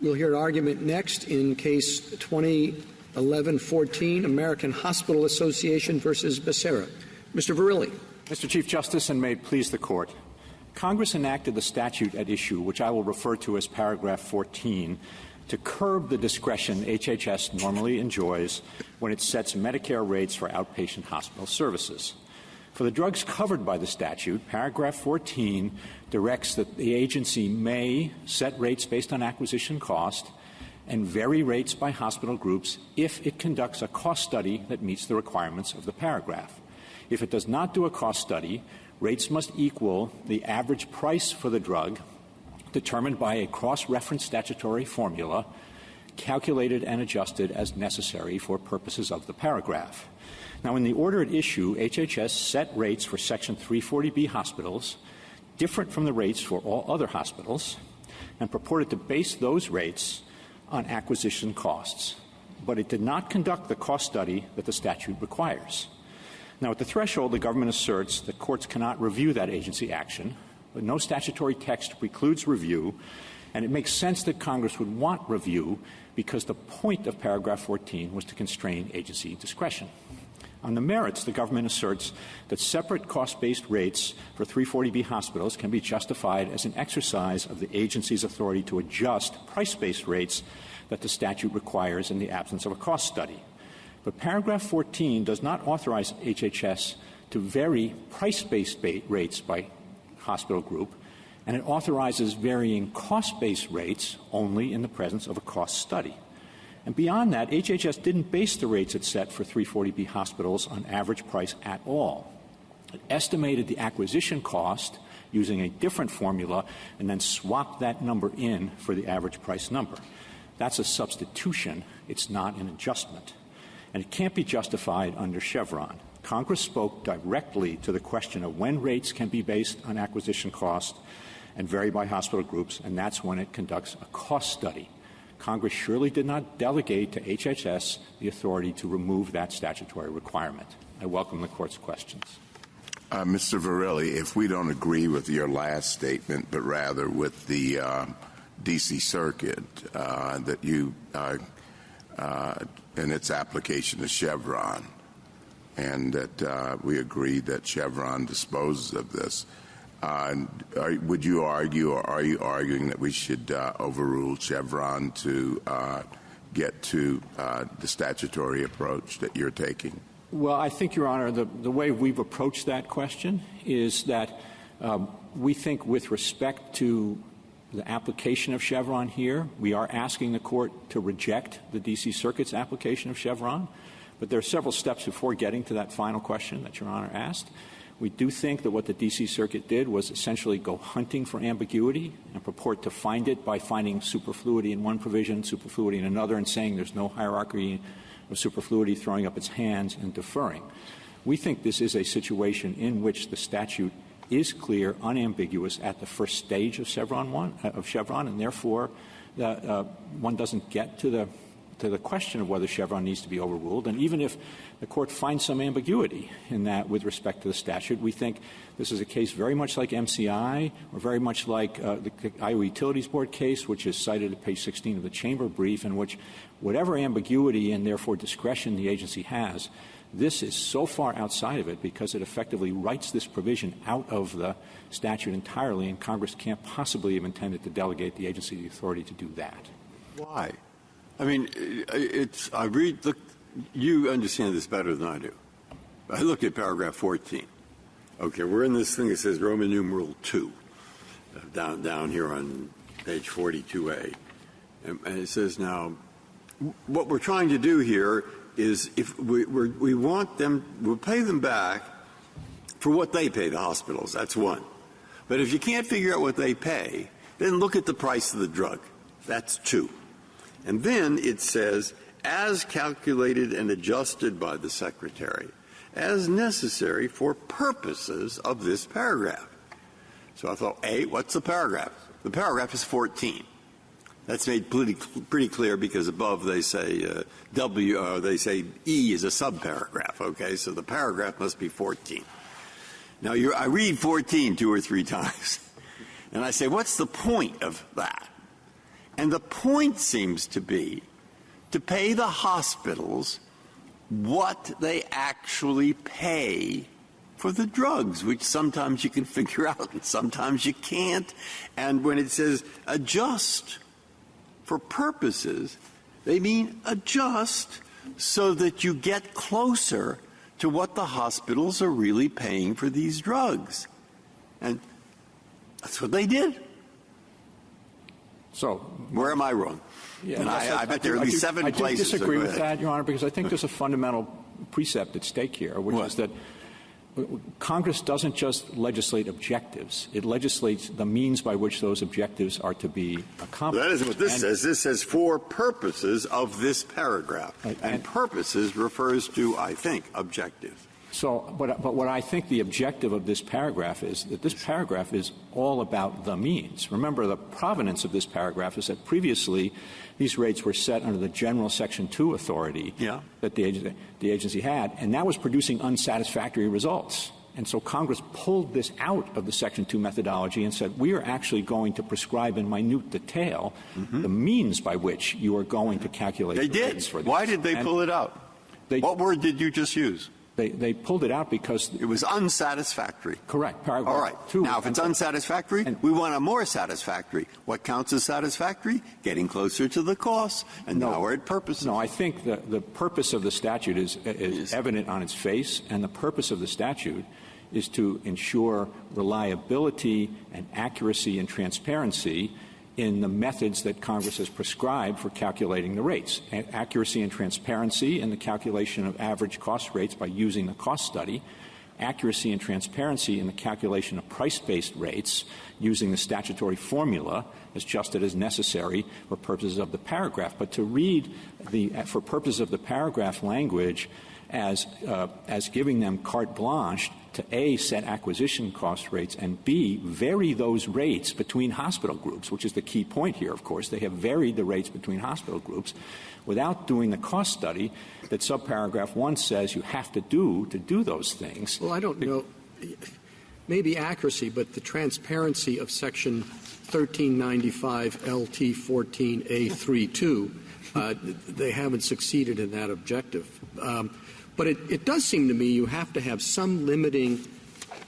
We'll hear argument next in Case 2011-14, American Hospital Association versus Becerra. Mr. Verrilli. Mr. Chief Justice, and may it please the Court. Congress enacted the statute at issue, which I will refer to as paragraph 14, to curb the discretion HHS normally enjoys when it sets Medicare rates for outpatient hospital services. For the drugs covered by the statute, paragraph 14 directs that the agency may set rates based on acquisition cost and vary rates by hospital groups if it conducts a cost study that meets the requirements of the paragraph. If it does not do a cost study, rates must equal the average price for the drug determined by a cross-reference statutory formula calculated and adjusted as necessary for purposes of the paragraph. Now, in the order at issue, HHS set rates for Section 340B hospitals different from the rates for all other hospitals and purported to base those rates on acquisition costs. But it did not conduct the cost study that the statute requires. Now, at the threshold, the government asserts that courts cannot review that agency action, but no statutory text precludes review, and it makes sense that Congress would want review because the point of paragraph 14 was to constrain agency discretion. On the merits, the government asserts that separate cost-based rates for 340B hospitals can be justified as an exercise of the agency's authority to adjust price-based rates that the statute requires in the absence of a cost study. But paragraph 14 does not authorize HHS to vary price-based rates by hospital group, and it authorizes varying cost-based rates only in the presence of a cost study. And beyond that, HHS didn't base the rates it set for 340B hospitals on average price at all. It estimated the acquisition cost using a different formula and then swapped that number in for the average price number. That's a substitution. It's not an adjustment. And it can't be justified under Chevron. Congress spoke directly to the question of when rates can be based on acquisition cost and vary by hospital groups, and that's when it conducts a cost study. Congress surely did not delegate to HHS the authority to remove that statutory requirement. I welcome the Court's questions. Mr. Verrilli, if we don't agree with your last statement, but rather with the D.C. Circuit that you in its application to Chevron, and that we agree that Chevron disposes of this, would you argue, or are you arguing that we should overrule Chevron to get to the statutory approach that you're taking? Well, I think, Your Honor, the way we've approached that question is that we think with respect to the application of Chevron here, we are asking the Court to reject the D.C. Circuit's application of Chevron. But there are several steps before getting to that final question that Your Honor asked. We do think that what the D.C. Circuit did was essentially go hunting for ambiguity and purport to find it by finding superfluity in one provision, superfluity in another, and saying there's no hierarchy of superfluity, throwing up its hands and deferring. We think this is a situation in which the statute is clear, unambiguous at the first stage of Chevron, and therefore one doesn't get to the question of whether Chevron needs to be overruled. And even if the Court finds some ambiguity in that with respect to the statute, we think this is a case very much like MCI or very much like the Iowa Utilities Board case, which is cited at page 16 of the Chamber brief, in which whatever ambiguity and therefore discretion the agency has, this is so far outside of it because it effectively writes this provision out of the statute entirely, and Congress can't possibly have intended to delegate the agency the authority to do that. Why? I mean, you understand this better than I do. I look at paragraph 14. Okay, we're in this thing that says Roman numeral 2, down here on page 42A. And it says, now, what we're trying to do here is if we want them, we'll pay them back for what they pay the hospitals. That's one. But if you can't figure out what they pay, then look at the price of the drug. That's two. And then it says, as calculated and adjusted by the Secretary, as necessary for purposes of this paragraph. So I thought, what's the paragraph? The paragraph is 14. That's made pretty clear because above they say they say E is a subparagraph. Okay, so the paragraph must be 14. Now I read 14 2 or 3 times, and I say, what's the point of that? And And the point seems to be to pay the hospitals what they actually pay for the drugs, which sometimes you can figure out and sometimes you can't. And when it says adjust for purposes, they mean adjust so that you get closer to what the hospitals are really paying for these drugs. And that's what they did. So where am I wrong? Yeah, and I bet there are at least 7 places. I disagree with that, Your Honor, because I think there's a fundamental precept at stake here, which is that Congress doesn't just legislate objectives. It legislates the means by which those objectives are to be accomplished. That isn't what this says. This says for purposes of this paragraph. And purposes refers to, I think, objectives. So, but what I think the objective of this paragraph is that this paragraph is all about the means. Remember, the provenance of this paragraph is that previously these rates were set under the general Section 2 authority that the agency had, and that was producing unsatisfactory results. And so Congress pulled this out of the Section 2 methodology and said, we are actually going to prescribe in minute detail the means by which you are going to calculate the rates for this. Why did they pull it out? What word did you just use? They pulled it out because it was unsatisfactory. Correct. Paragraph All right. 2. Now, if it's unsatisfactory, we want a more satisfactory. What counts as satisfactory? Getting closer to the cost. And now we're at purposes. No, I think the purpose of the statute is evident on its face, and the purpose of the statute is to ensure reliability and accuracy and transparency in the methods that Congress has prescribed for calculating the rates. Accuracy and transparency in the calculation of average cost rates by using the cost study, accuracy and transparency in the calculation of price-based rates using the statutory formula as adjusted as necessary for purposes of the paragraph. But to read the for purposes of the paragraph language as giving them carte blanche to A, set acquisition cost rates, and B, vary those rates between hospital groups, which is the key point here, of course. They have varied the rates between hospital groups without doing the cost study that subparagraph 1 says you have to do those things. Well, I don't know. Maybe accuracy, but the transparency of Section 1395 LT 14A32, they haven't succeeded in that objective. But it does seem to me you have to have some limiting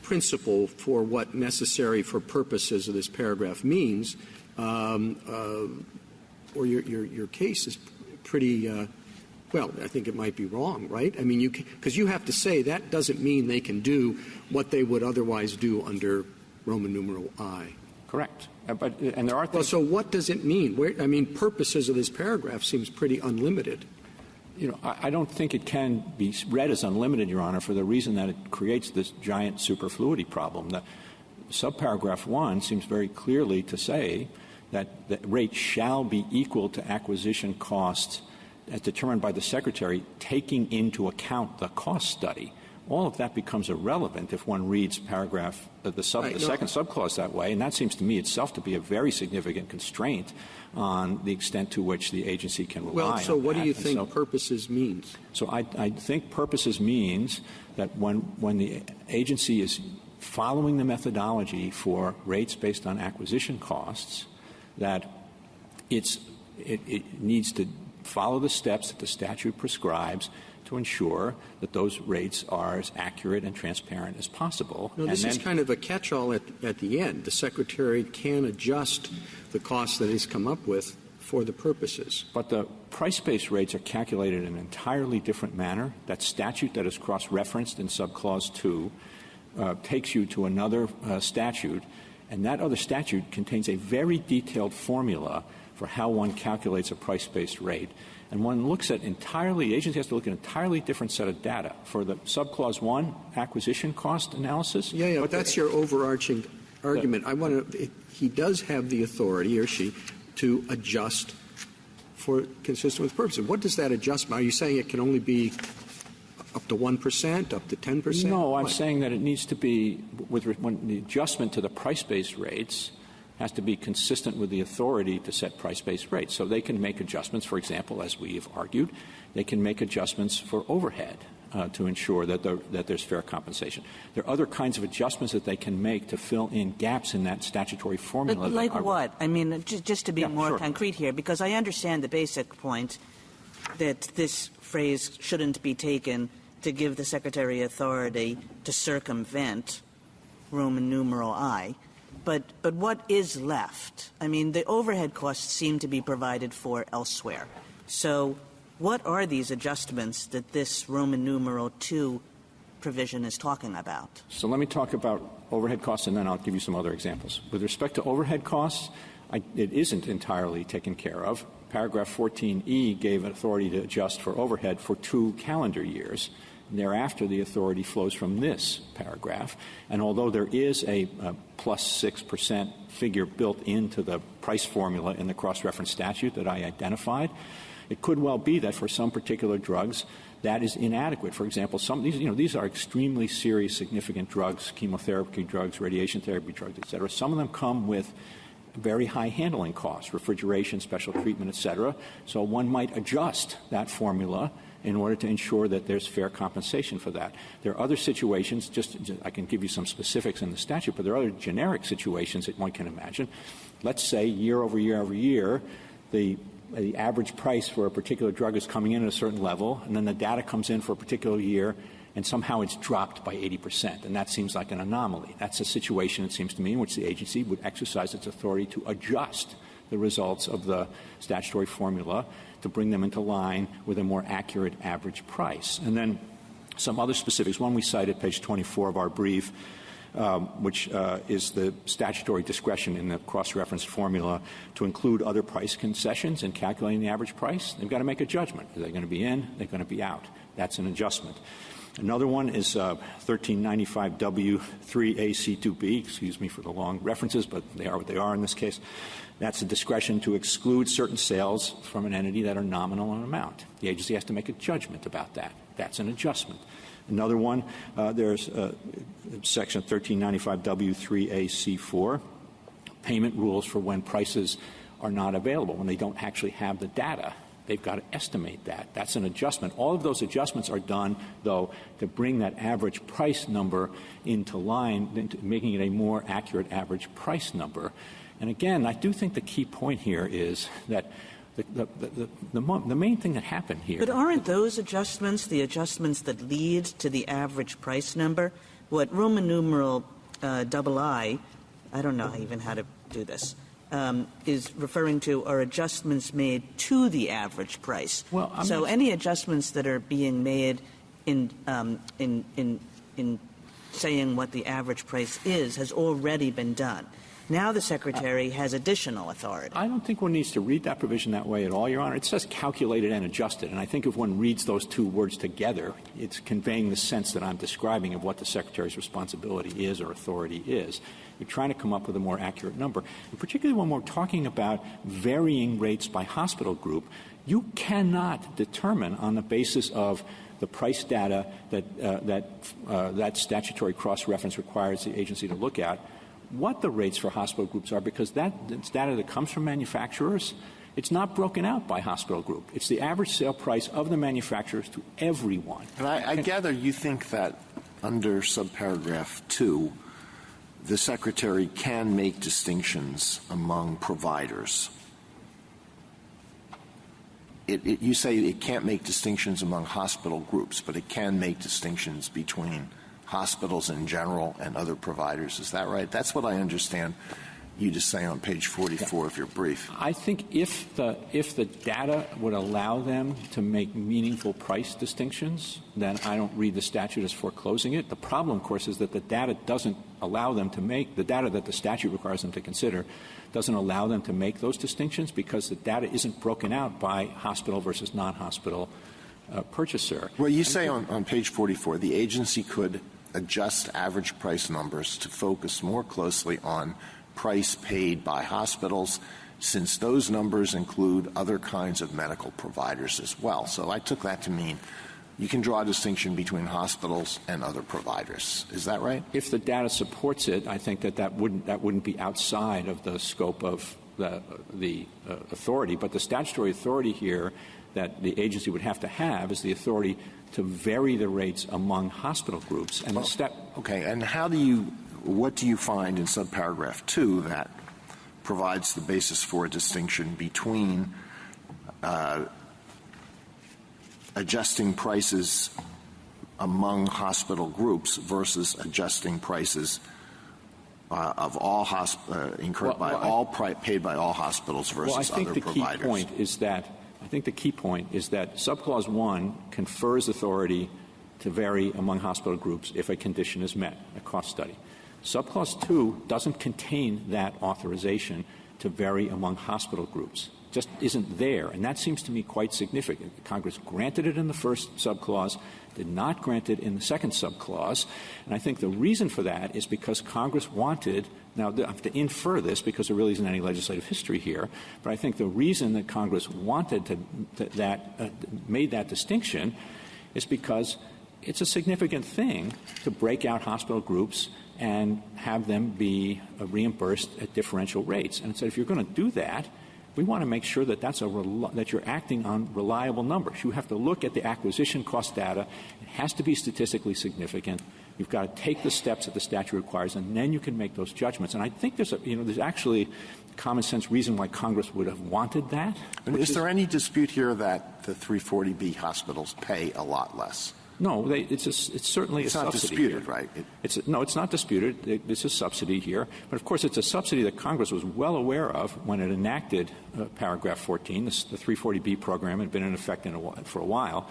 principle for what necessary for purposes of this paragraph means, or your case is pretty well, I think it might be wrong, right? I mean, because you have to say that doesn't mean they can do what they would otherwise do under Roman numeral I. Correct. And there are things. Well, so what does it mean? Purposes of this paragraph seems pretty unlimited. I don't think it can be read as unlimited, Your Honor, for the reason that it creates this giant superfluity problem. The subparagraph 1 seems very clearly to say that the rate shall be equal to acquisition costs as determined by the Secretary, taking into account the cost study. All of that becomes irrelevant if one reads paragraph the second subclause that way, and that seems to me itself to be a very significant constraint on the extent to which the agency can rely on that. Well, so what do you think purposes means? So I think purposes means that when the agency is following the methodology for rates based on acquisition costs, that it needs to follow the steps that the statute prescribes to ensure that those rates are as accurate and transparent as possible. No, this is kind of a catch-all at the end. The Secretary can adjust the costs that he's come up with for the purposes. But the price-based rates are calculated in an entirely different manner. That statute that is cross-referenced in subclause 2 takes you to another statute, and that other statute contains a very detailed formula for how one calculates a price-based rate. And one looks at the agency has to look at an entirely different set of data. For the subclause 1 acquisition cost analysis. Yeah, but that's your overarching argument. He does have the authority, or she, to adjust for consistent with purposes. What does that adjustment? Are you saying it can only be up to 1%, up to 10%? No, I'm saying that it needs to be, when the adjustment to the price-based rates has to be consistent with the authority to set price-based rates. So they can make adjustments, for example, as we have argued, they can make adjustments for overhead. to ensure that there's fair compensation. There are other kinds of adjustments that they can make to fill in gaps in that statutory formula. But like what? I mean, just to be more concrete here, because I understand the basic point that this phrase shouldn't be taken to give the Secretary authority to circumvent Roman numeral I. But what is left? I mean, the overhead costs seem to be provided for elsewhere. So what are these adjustments that this Roman numeral II provision is talking about? So let me talk about overhead costs, and then I'll give you some other examples. With respect to overhead costs, it isn't entirely taken care of. Paragraph 14E gave authority to adjust for overhead for 2 calendar years. Thereafter, the authority flows from this paragraph. And although there is a plus 6% figure built into the price formula in the cross-reference statute that I identified, it could well be that for some particular drugs that is inadequate. For example, these are extremely serious, significant drugs, chemotherapy drugs, radiation therapy drugs, et cetera. Some of them come with very high handling costs, refrigeration, special treatment, et cetera. So one might adjust that formula in order to ensure that there's fair compensation for that. There are other situations, I can give you some specifics in the statute, but there are other generic situations that one can imagine. Let's say year over year over year, the average price for a particular drug is coming in at a certain level, and then the data comes in for a particular year, and somehow it's dropped by 80%, and that seems like an anomaly. That's a situation, it seems to me, in which the agency would exercise its authority to adjust the results of the statutory formula to bring them into line with a more accurate average price. And then some other specifics. One we cite at page 24 of our brief, which is the statutory discretion in the cross-reference formula to include other price concessions in calculating the average price. They've got to make a judgment. Are they going to be in? Are they going to be out? That's an adjustment. Another one is 1395W3AC2B. Excuse me for the long references, but they are what they are in this case. That's the discretion to exclude certain sales from an entity that are nominal in amount. The agency has to make a judgment about that. That's an adjustment. Another one, there's Section 1395W3AC4, payment rules for when prices are not available, when they don't actually have the data. They've got to estimate that. That's an adjustment. All of those adjustments are done, though, to bring that average price number into line, making it a more accurate average price number. And again, I do think the key point here is that the main thing that happened here. But aren't those adjustments the adjustments that lead to the average price number? What Roman numeral II, I don't know even how to do this, is referring to are adjustments made to the average price. Well, so any adjustments that are being made in saying what the average price is has already been done. Now the Secretary has additional authority. I don't think one needs to read that provision that way at all, Your Honor. It says calculated and adjusted. And I think if one reads those two words together, it's conveying the sense that I'm describing of what the Secretary's responsibility is or authority is. You're trying to come up with a more accurate number. And particularly when we're talking about varying rates by hospital group, you cannot determine on the basis of the price data that statutory cross-reference requires the agency to look at what the rates for hospital groups are, because that's data that comes from manufacturers. It's not broken out by hospital group. It's the average sale price of the manufacturers to everyone. And I gather you think that under subparagraph 2, the Secretary can make distinctions among providers. You say it can't make distinctions among hospital groups, but it can make distinctions between hospitals in general and other providers. Is that right? That's what I understand you to say on page 44 of your brief. I think if the data would allow them to make meaningful price distinctions, then I don't read the statute as foreclosing it. The problem, of course, is that the data doesn't allow them to make, the data that the statute requires them to consider doesn't allow them to make those distinctions because the data isn't broken out by hospital versus non-hospital purchaser. Well, you say on page 44, the agency could adjust average price numbers to focus more closely on price paid by hospitals, since those numbers include other kinds of medical providers as well. So I took that to mean you can draw a distinction between hospitals and other providers. Is that right? If the data supports it, I think that wouldn't be outside of the scope of the authority, but the statutory authority here that the agency would have to have is the authority to vary the rates among hospital groups. And okay, and what do you find in subparagraph 2 that provides the basis for a distinction between adjusting prices among hospital groups versus adjusting prices of all incurred by paid by all hospitals versus other providers? I think the key point is that subclause 1 confers authority to vary among hospital groups if a condition is met, a cost study. Subclause 2 doesn't contain that authorization to vary among hospital groups. Just isn't there, and that seems to me quite significant. Congress granted it in the first subclause, did not grant it in the second subclause, and I think the reason for that is because Congress wanted — now, I have to infer this because there really isn't any legislative history here, but I think the reason that Congress wanted made that distinction is because it's a significant thing to break out hospital groups and have them be reimbursed at differential rates. And so if you're going to do that, we want to make sure that that you're acting on reliable numbers. You have to look at the acquisition cost data. It has to be statistically significant. You've got to take the steps that the statute requires, and then you can make those judgments. And I think there's actually a common sense reason why Congress would have wanted that. Is there any dispute here that the 340B hospitals pay a lot less? No, it's certainly a subsidy. It's not disputed, here. Right? No, it's not disputed. It's a subsidy here. But, of course, it's a subsidy that Congress was well aware of when it enacted paragraph 14. The 340B program had been in effect for a while.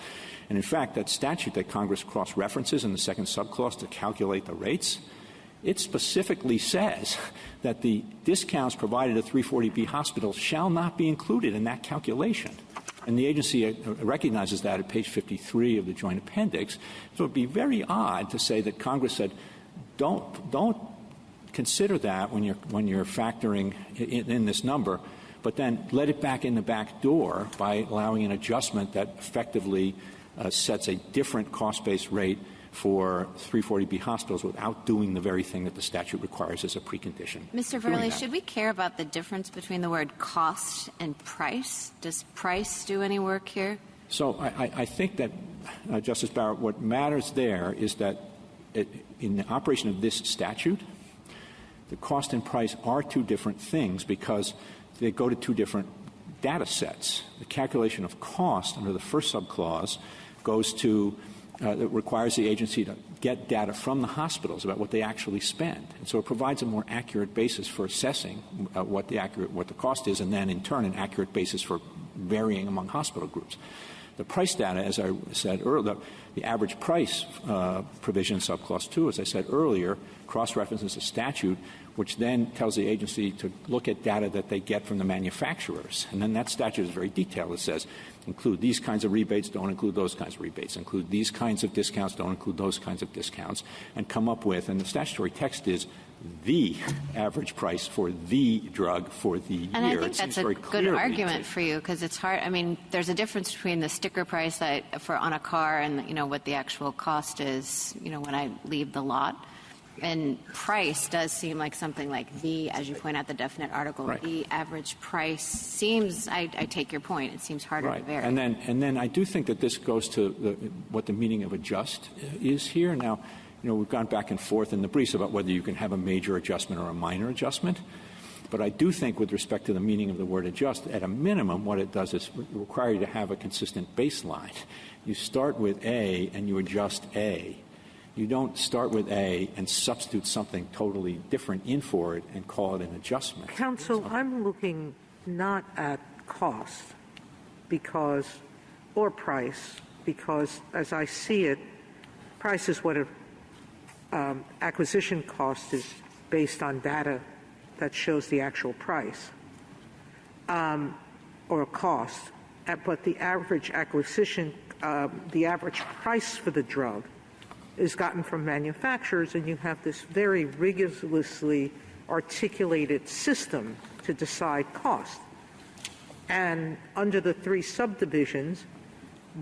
And, in fact, that statute that Congress cross-references in the second subclause to calculate the rates, it specifically says that the discounts provided to 340B hospitals shall not be included in that calculation. And the agency recognizes that at page 53 of the Joint Appendix. So it would be very odd to say that Congress said, don't consider that when you're factoring in this number, but then let it back in the back door by allowing an adjustment that effectively sets a different cost-based rate for 340B hospitals without doing the very thing that the statute requires as a precondition. Mr. Verley, should we care about the difference between the word cost and price? Does price do any work here? So I think that, Justice Barrett, what matters there is that in the operation of this statute, the cost and price are two different things because they go to two different data sets. The calculation of cost under the first subclause goes to that requires the agency to get data from the hospitals about what they actually spend. And so it provides a more accurate basis for assessing what the cost is, and then in turn an accurate basis for varying among hospital groups. The price data, as I said earlier, the average price provision, subclause 2, as I said earlier, cross-references a statute which then tells the agency to look at data that they get from the manufacturers. And then that statute is very detailed. It says, include these kinds of rebates, don't include those kinds of rebates. Include these kinds of discounts, don't include those kinds of discounts. And come up with, and the statutory text is the average price for the drug for the year. And I think that's a good argument for you because it's hard. I mean, there's a difference between the sticker price on a car and, what the actual cost is, when I leave the lot. And price does seem like something like as you point out, the definite article, right. The average price seems, I take your point, it seems harder to vary. And then I do think that this goes to what the meaning of adjust is here. Now, we've gone back and forth in the briefs about whether you can have a major adjustment or a minor adjustment. But I do think with respect to the meaning of the word adjust, at a minimum, what it does is require you to have a consistent baseline. You start with A and you adjust A. You don't start with A and substitute something totally different in for it and call it an adjustment. Counsel, I'm looking not at cost or price, because as I see it, price is what acquisition cost is based on data that shows the actual price or cost. But the average acquisition, the average price for the drug is gotten from manufacturers, and you have this very rigorously articulated system to decide cost. And under the three subdivisions,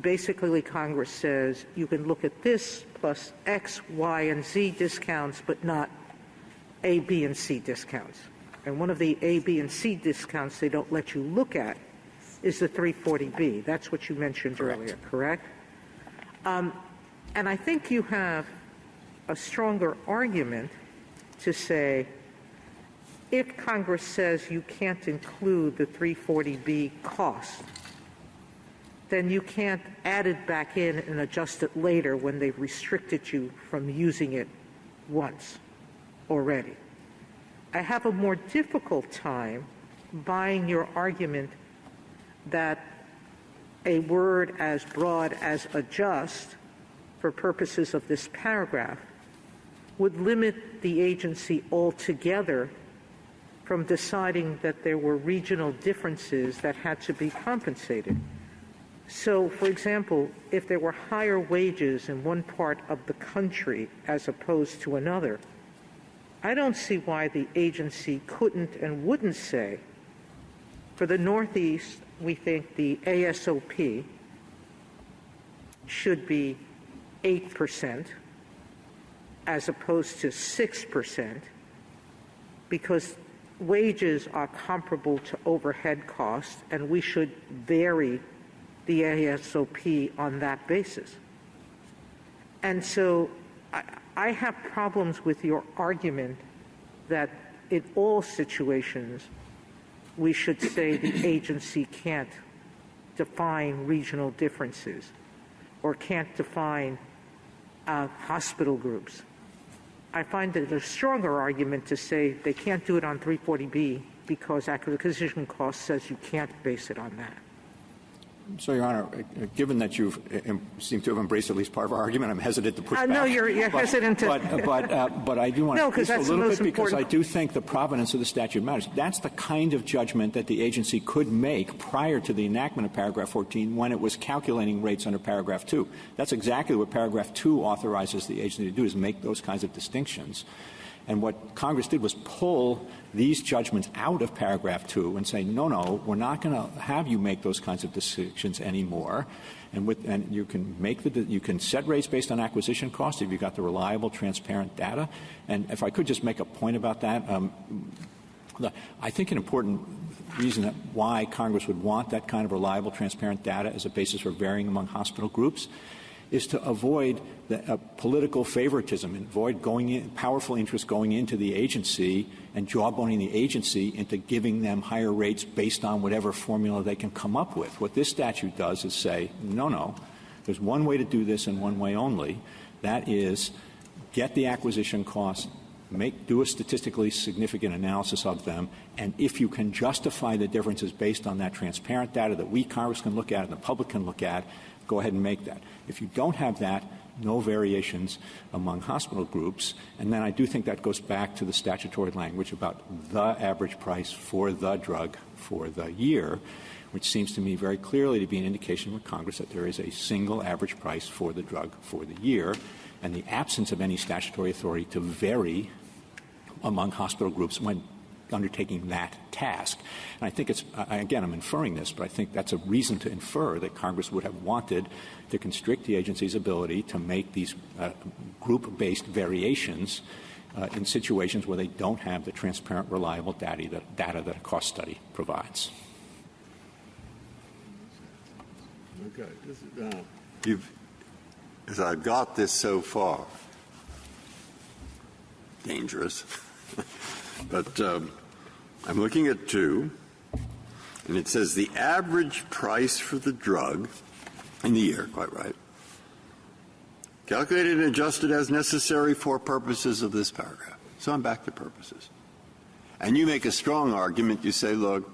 basically Congress says you can look at this plus X, Y, and Z discounts, but not A, B, and C discounts. And one of the A, B, and C discounts they don't let you look at is the 340B. That's what you mentioned earlier, correct? And I think you have a stronger argument to say if Congress says you can't include the 340B cost, then you can't add it back in and adjust it later when they've restricted you from using it once already. I have a more difficult time buying your argument that a word as broad as adjust for purposes of this paragraph would limit the agency altogether from deciding that there were regional differences that had to be compensated. So, for example, if there were higher wages in one part of the country as opposed to another, I don't see why the agency couldn't and wouldn't say, for the Northeast, we think the ASOP should be 8% as opposed to 6%, because wages are comparable to overhead costs, and we should vary the ASOP on that basis. And so I have problems with your argument that in all situations we should say the agency can't define regional differences or can't define hospital groups. I find that there's a stronger argument to say they can't do it on 340B because acquisition cost says you can't base it on that. So, Your Honor, given that you seem to have embraced at least part of our argument, I'm hesitant to push back. No, you're hesitant to. But I do want to because that's a little the most bit because important. I do think the provenance of the statute matters. That's the kind of judgment that the agency could make prior to the enactment of paragraph 14 when it was calculating rates under paragraph 2. That's exactly what paragraph 2 authorizes the agency to do, is make those kinds of distinctions. And what Congress did was pull these judgments out of paragraph 2 and say, no, we're not going to have you make those kinds of distinctions anymore. And you can you can set rates based on acquisition costs if you've got the reliable, transparent data. And if I could just make a point about that, I think an important reason why Congress would want that kind of reliable, transparent data as a basis for varying among hospital groups is to avoid political favoritism, avoid powerful interests going into the agency and jawboning the agency into giving them higher rates based on whatever formula they can come up with. What this statute does is say, no, there's one way to do this and one way only. That is, get the acquisition costs, do a statistically significant analysis of them, and if you can justify the differences based on that transparent data that we, Congress, can look at and the public can look at, go ahead and make that. If you don't have that, no variations among hospital groups. And then I do think that goes back to the statutory language about the average price for the drug for the year, which seems to me very clearly to be an indication with Congress that there is a single average price for the drug for the year, and the absence of any statutory authority to vary among hospital groups when undertaking that task. And I think it's, again, I'm inferring this, but I think that's a reason to infer that Congress would have wanted to constrict the agency's ability to make these group-based variations in situations where they don't have the transparent, reliable data that a cost study provides. Okay. As I've got this so far, dangerous. But I'm looking at 2, and it says the average price for the drug in the year, quite right, calculated and adjusted as necessary for purposes of this paragraph. So I'm back to purposes. And you make a strong argument. You say, look,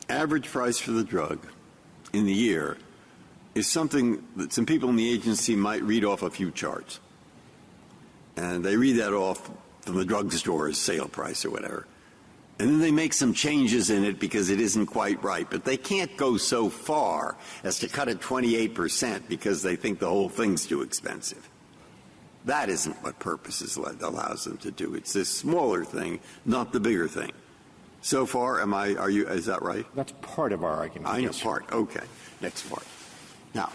average price for the drug in the year is something that some people in the agency might read off a few charts. And they read that off from the drugstore's sale price or whatever. And then they make some changes in it because it isn't quite right. But they can't go so far as to cut it 28% because they think the whole thing's too expensive. That isn't what purposes allows them to do. It's this smaller thing, not the bigger thing. So far, is that right? That's part of our argument. I know, yes, part. Okay. Next part. Now,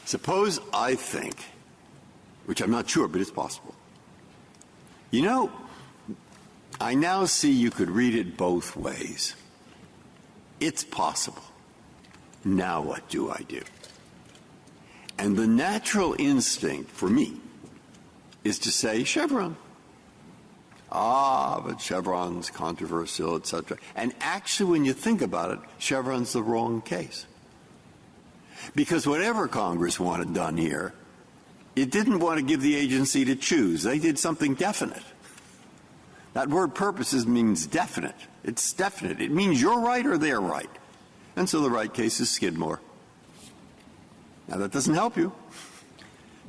suppose I think, which I'm not sure, but it's possible. You know, I now see you could read it both ways. It's possible. Now what do I do? And the natural instinct for me is to say Chevron. But Chevron's controversial, etc. And actually, when you think about it, Chevron's the wrong case. Because whatever Congress wanted done here, it didn't want to give the agency to choose. They did something definite. That word purposes means definite. It's definite. It means you're right or they're right. And so the right case is Skidmore. Now, that doesn't help you.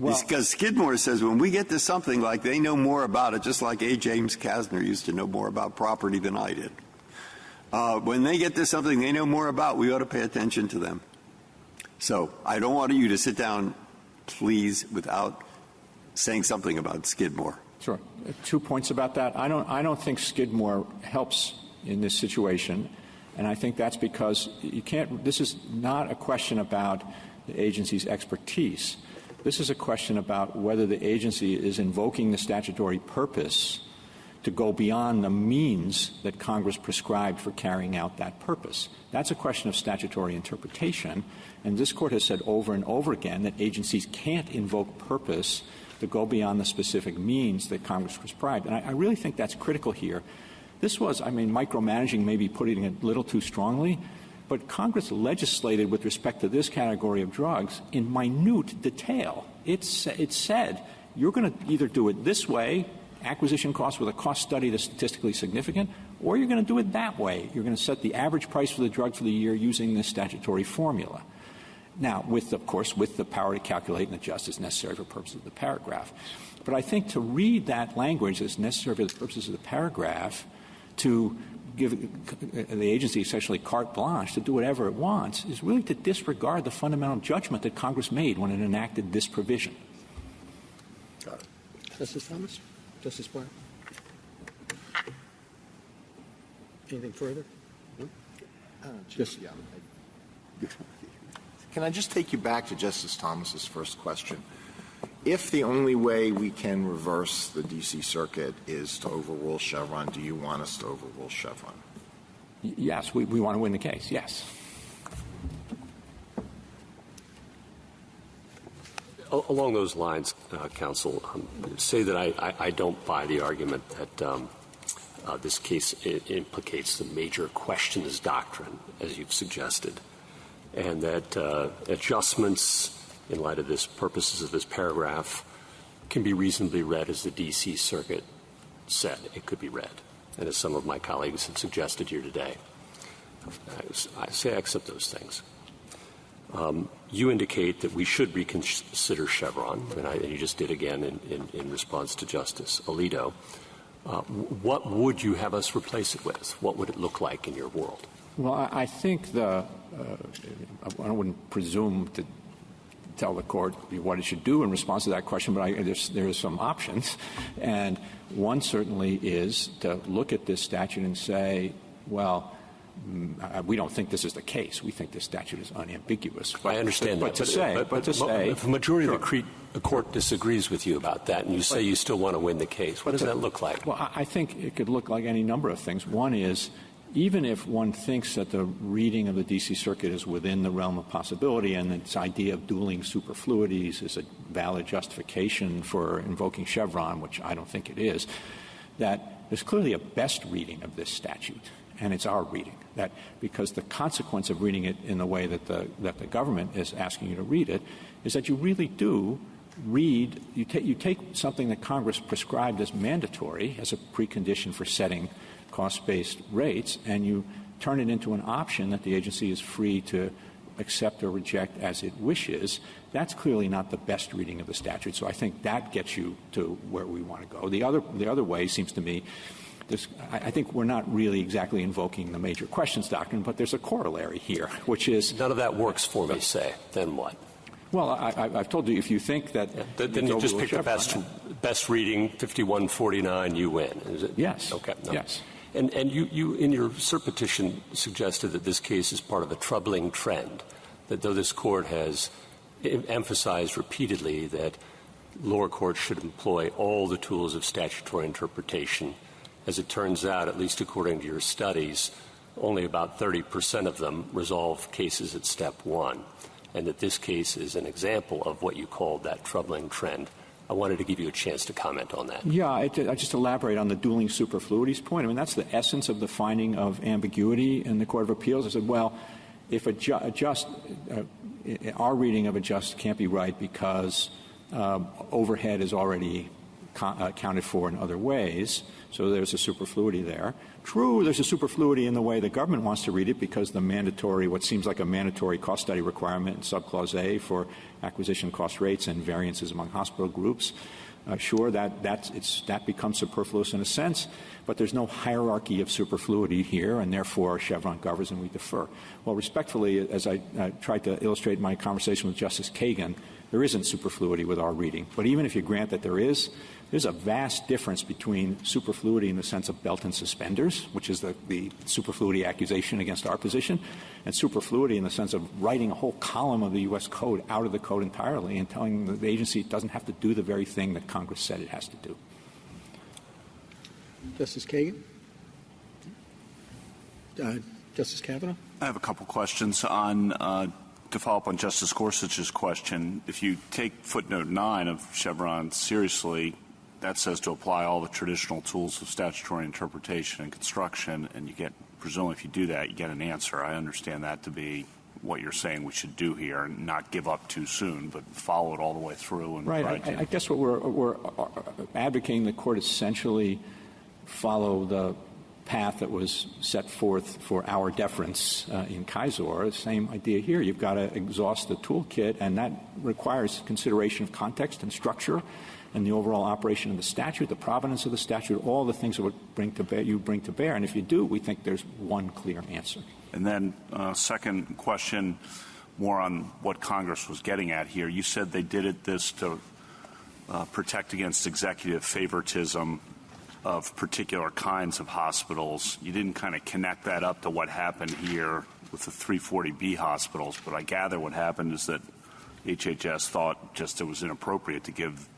Because Skidmore says when we get to something like they know more about it, just like A. James Kasner used to know more about property than I did. When they get to something they know more about, we ought to pay attention to them. So I don't want you to sit down, please, without saying something about Skidmore. Sure. 2 points about that. I don't think Skidmore helps in this situation, and I think that's because you can't. This is not a question about the agency's expertise. This is a question about whether the agency is invoking the statutory purpose to go beyond the means that Congress prescribed for carrying out that purpose. That's a question of statutory interpretation, and this Court has said over and over again that agencies can't invoke purpose to go beyond the specific means that Congress prescribed. And I really think that's critical here. This was, micromanaging may be putting it a little too strongly, but Congress legislated with respect to this category of drugs in minute detail. It said, you're going to either do it this way, acquisition costs with a cost study that's statistically significant, or you're going to do it that way. You're going to set the average price for the drug for the year using this statutory formula. Now, with the power to calculate and adjust as necessary for purposes of the paragraph. But I think to read that language as necessary for the purposes of the paragraph to give the agency essentially carte blanche to do whatever it wants is really to disregard the fundamental judgment that Congress made when it enacted this provision. Got it. Justice Thomas? Justice Breyer? Anything further? No? Can I just take you back to Justice Thomas's first question? If the only way we can reverse the D.C. Circuit is to overrule Chevron, do you want us to overrule Chevron? Yes, we want to win the case, yes. Along those lines, counsel, say that I don't buy the argument that this case implicates the major questions doctrine, as you've suggested, and that adjustments in light of this purposes of this paragraph can be reasonably read as the D.C. Circuit said it could be read, and as some of my colleagues have suggested here today. I say I accept those things. You indicate that we should reconsider Chevron, and you just did again in response to Justice Alito. What would you have us replace it with? What would it look like in your world? Well, I think I wouldn't presume to tell the Court what it should do in response to that question, but there are some options. And one certainly is to look at this statute and say, well, we don't think this is the case. We think this statute is unambiguous. I understand but that. But to say, if the majority of the Court disagrees with you about that, and you say you still want to win the case, what does that look like? Well, I think it could look like any number of things. One is, even if one thinks that the reading of the D.C. Circuit is within the realm of possibility and its idea of dueling superfluities is a valid justification for invoking Chevron, which I don't think it is, that there's clearly a best reading of this statute, and it's our reading. That because the consequence of reading it in the way that the government is asking you to read it is that you really do read, you take something that Congress prescribed as mandatory as a precondition for setting cost-based rates, and you turn it into an option that the agency is free to accept or reject as it wishes. That's clearly not the best reading of the statute. So I think that gets you to where we want to go. The other way seems to me, I think we're not really exactly invoking the major questions doctrine, but there's a corollary here, which is none of that works for me. Say then what? Well, I've told you, if you think that then you just pick the best reading, 5149, you win. Is it? Yes. Okay. No. Yes. And you in your cert petition suggested that this case is part of a troubling trend, that though this Court has emphasized repeatedly that lower courts should employ all the tools of statutory interpretation As it turns out, at least according to your studies, only about 30% of them resolve cases at step one, and that this case is an example of what you called that troubling trend. I wanted to give you a chance to comment on that. Yeah, I just elaborate on the dueling superfluities point. I mean, that's the essence of the finding of ambiguity in the Court of Appeals. I said, well, if our reading of a just can't be right because overhead is already accounted for in other ways, so there's a superfluity there. True, there's a superfluity in the way the government wants to read it because the mandatory, what seems like a mandatory cost study requirement in subclause A for acquisition cost rates and variances among hospital groups. Sure, that becomes superfluous in a sense, but there's no hierarchy of superfluity here, and therefore Chevron governs and we defer. Well, respectfully, as I tried to illustrate in my conversation with Justice Kagan, there isn't superfluity with our reading. But even if you grant that there is, there's a vast difference between superfluity in the sense of belt and suspenders, which is the superfluity accusation against our position, and superfluity in the sense of writing a whole column of the U.S. Code out of the code entirely and telling the agency it doesn't have to do the very thing that Congress said it has to do. Justice Kagan? Justice Kavanaugh? I have a couple questions on to follow up on Justice Gorsuch's question. If you take footnote 9 of Chevron seriously, that says to apply all the traditional tools of statutory interpretation and construction, and you get, presumably if you do that, you get an answer. I understand that to be what you're saying we should do here, and not give up too soon, but follow it all the way through. And right. I guess what we're advocating the court essentially follow the path that was set forth for our deference in Kaiser. The same idea here. You've got to exhaust the toolkit, and that requires consideration of context and structure and the overall operation of the statute, the provenance of the statute, all the things that would bring to bear. And if you do, we think there's one clear answer. And then second question, more on what Congress was getting at here. You said they did this to protect against executive favoritism of particular kinds of hospitals. You didn't kind of connect that up to what happened here with the 340B hospitals, but I gather what happened is that HHS thought just it was inappropriate to give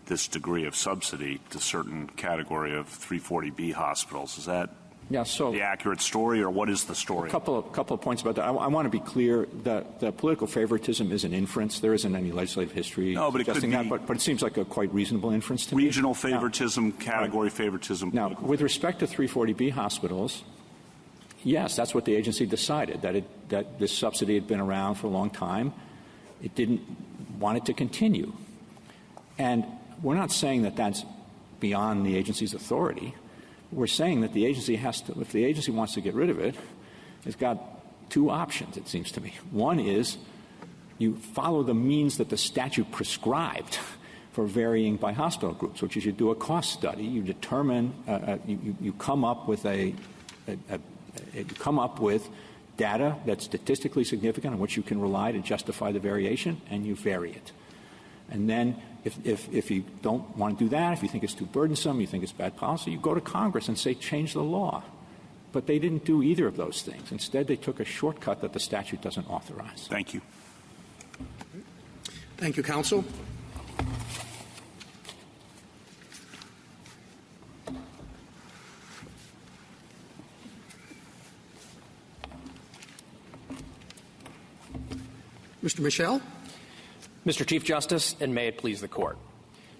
this degree of subsidy to certain category of 340B hospitals. Is that the accurate story, or what is the story? A couple of points about that. I want to be clear that the political favoritism is an inference. There isn't any legislative history suggesting that, but it seems like a quite reasonable inference to me. Regional favoritism, category favoritism. Now, with respect to 340B hospitals, yes, that's what the agency decided, that this subsidy had been around for a long time. It didn't want it to continue. And we're not saying that that's beyond the agency's authority. We're saying that the agency has to, if the agency wants to get rid of it, it's got two options, it seems to me. One is you follow the means that the statute prescribed for varying by hospital groups, which is you do a cost study, you determine, you come up with data that's statistically significant on which you can rely to justify the variation, and you vary it. And then if you don't want to do that, if you think it's too burdensome, you think it's bad policy, you go to Congress and say change the law. But they didn't do either of those things. Instead, they took a shortcut that the statute doesn't authorize. Thank you. Thank you, counsel. Mr. Michel? Mr. Chief Justice, and may it please the Court.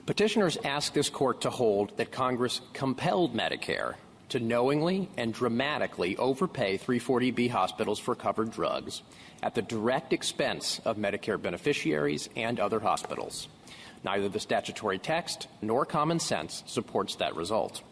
Petitioners ask this Court to hold that Congress compelled Medicare to knowingly and dramatically overpay 340B hospitals for covered drugs at the direct expense of Medicare beneficiaries and other hospitals. Neither the statutory text nor common sense supports that result.